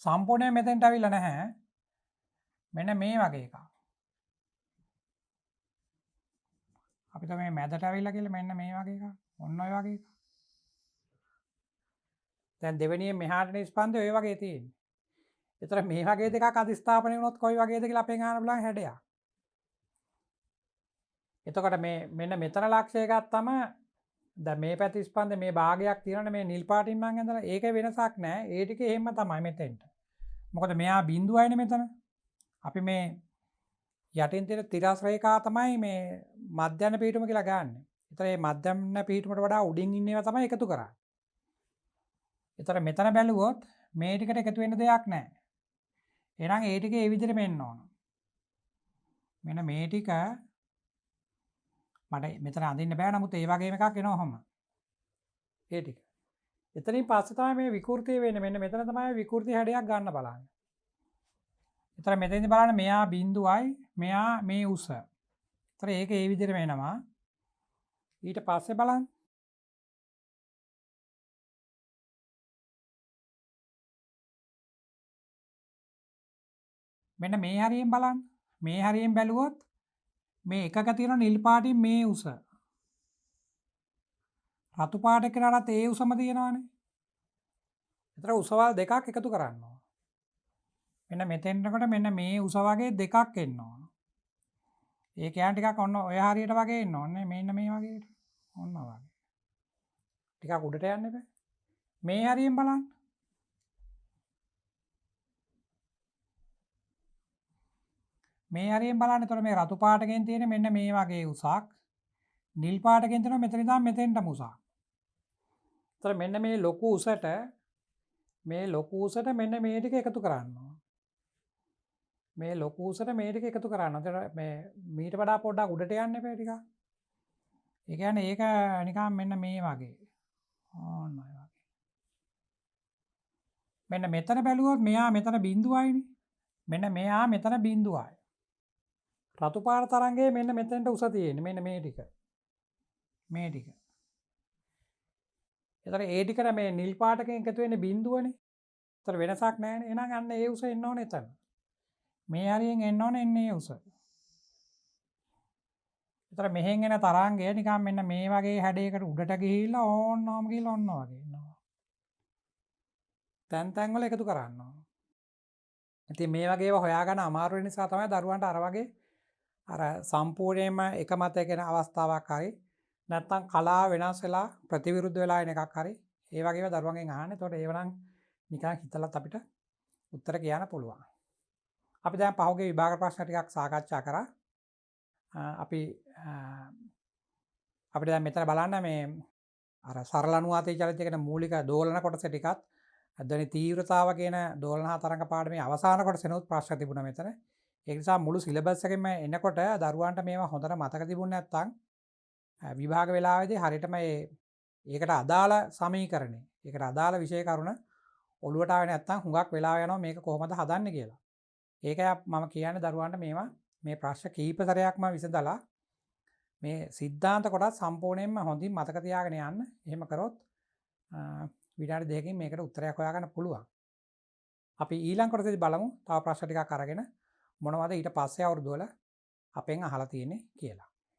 සම්පූර්ණයෙන් මෙතෙන්ට අවිල්ල නැහැ. මෙන්න මේ වගේ එකක්. අපිට මේ මැදට අවිල්ල කියලා මෙන්න මේ වගේ එකක්. ඔන්න ඔය වගේ එකක්. දැන් දෙවෙනියෙන් මෙහාට ස්පන්දය ඔය වගේ තියෙන්නේ. ඒතර මේ වගේ දෙකක් අධිස්ථාපනය වුණොත් කොයි වගේද කියලා අපෙන් අහන්න පුළුවන් හැඩයක්. එතකොට මේ මෙන්න මෙතන ලක්ෂය ගත්තම දැන් මේ පැති ස්පන්දේ මේ භාගයක් තියෙනවනේ මේ නිල් පාටින් මං ඇඳලා ඒකේ වෙනසක් නැහැ. ඒ ටික එහෙම තමයි මෙතෙන්ට. මොකද මෙයා බිඳුවයිනේ මෙතන. අපි මේ යටින් තියෙන තිරස් රේඛා තමයි මේ මධ්‍යන පීඨම කියලා ගන්නෙ. ඒතර මේ මධ්‍යන පීඨමට වඩා උඩින් ඉන්න ඒවා තමයි එකතු කරන්නේ. ඒතර මෙතන බැලුවොත් මේ ටිකට එකතු වෙන්න දෙයක් නැහැ. එහෙනම් ඒ ටික ඒ විදිහටම එන්න ඕන. මෙන්න මේ ටික මට මෙතන අඳින්න බෑ නමුත් ඒ වගේම එකක් එනවහම. ඒ ටික. එතනින් පස්සේ තමයි මේ විකෘතිය වෙන්නේ. මෙන්න මෙතන තමයි විකෘති හැඩයක් ගන්න බලන්නේ. ඒතර මෙතෙන්දි බලන්න මෙයා බිඳුවයි මෙයා මේ උස. ඒතර ඒක ඒ විදිහටම එනවා. ඊට පස්සේ බලන්න. මෙන්න මේ හරියෙන් බලන්න. මේ හරියෙන් බැලුවොත් මේ එකක තියෙන නිල් පාටින් මේ උස. රතු පාට කරාට ඒ උසම තියෙනවානේ. ඒතර උසවල් දෙකක් එකතු කරන්න ඕන. මෙන්න මෙතෙන්නකොට මෙන්න මේ උස වගේ දෙකක් එන්න ඕන. ඒ කියන්නේ ටිකක් ඔන්න ඔය හරියට වගේ එන්න ඕනේ. මෙන්න මේ වගේට. ඔන්න වගේ. ටිකක් උඩට යන්න එපා. මේ හරියෙන් බලන්න. මේ හරියෙන් බලන්න. එතකොට මේ රතු පාටකින් තියෙන මෙන්න මේ වගේ උසක්. නිල් පාටකින් තියෙනවා මෙතන ඉඳන් මෙතෙන්ටම උසක්. එතකොට මෙන්න මේ ලොකු උසට මෙන්න මේ ටික එකතු කරන්න ඕන. මේ ලොකු උසට මේ ටික එකතු කරන්න. එතකොට මේ මීට වඩා පොඩ්ඩක් උඩට යන්න එපා ටිකක්. ඒ කියන්නේ ඒක නිකන් මෙන්න මේ වගේ. ඕන්න ඔය වගේ. මෙන්න මෙතන බැලුවොත් මෙයා මෙතන බිඳුවයිනේ. මෙන්න මෙයා මෙතන බිඳුවයි. රතු පාට තරංගයේ මෙන්න මෙතෙන්ට උස තියෙන්නේ. මෙන්න මේ ටික. මේ ටික. ඒතර ඒ ටිකට මේ නිල් පාටකින් එකතු වෙන්නේ බිඳුවනේ. ඒතර වෙනසක් නැහැනේ. එහෙනම් අන්න ඒ උස එන්න ඕනේ එතන. මේ හරියෙන් එන්න ඕනේ එන්නේ උස. ඒතර මෙහෙන් එන තරංගය නිකන් මෙන්න මේ වගේ හැඩයකට උඩට ගිහිල්ලා ඕන්නම ගිහිල්ලා ඔන්න වගේ එනවා. තැන් වල එකතු කරන්න ඕන. ඉතින් මේ වගේ ඒවා හොයාගන්න අමාරු නිසා තමයි දරුවන්ට අර වගේ අර සම්පූර්ණයෙන්ම එක මතයක එන අවස්ථාවක් හරි නැත්නම් කලාව වෙනස් වෙලා ප්‍රතිවිරුද්ධ වෙලා එන එකක් හරි ඒ වගේ ඒවා දරුවන්ගෙන් අහන්න. ඒතකොට ඒව නම් නිකන් හිතලත් අපිට උත්තර කියන්න පුළුවන්. අපි දැන් පහුගිය විභාග ප්‍රශ්න ටිකක් සාකච්ඡා කරා. අපිට දැන් මෙතන බලන්න මේ අර සරල අනුවාතයේ චලිතයකට මූලික දෝලන කොටස ටිකත් අද්දනේ තීව්‍රතාව කියන දෝලන හා තරංග පාඩමේ අවසාන කොටසෙනුත් ප්‍රශ්න තිබුණා මෙතන. ඒ නිසා මුළු සිලබස් එකෙම එනකොට දරුවන්ට මේවා හොඳට මතක තිබුණේ නැත්නම් විභාග වෙලාවේදී හරියටම ඒකට අදාළ සමීකරණේ ඒකට අදාළ විෂය කරුණ ඔළුවට ආවේ නැත්නම් හුඟක් වෙලාව යනවා මේක කොහොමද හදන්නේ කියලා. ඒකයි මම කියන්නේ දරුවන්ට මේවා මේ ප්‍රශ්න කීප සැරයක්ම විසඳලා මේ සිද්ධාන්ත කොටස් සම්පූර්ණයෙන්ම හොඳින් මතක තියාගෙන යන්න. එහෙම කරොත් විනාඩි දෙකකින් මේකට උත්තරයක් හොයාගන්න පුළුවන්. අපි ඊළඟ කොටසේදී බලමු තව ප්‍රශ්න ටිකක් අරගෙන මොනවද ඊට පස්සේ අවුරුදු වල අපෙන් අහලා තියෙන්නේ කියලා.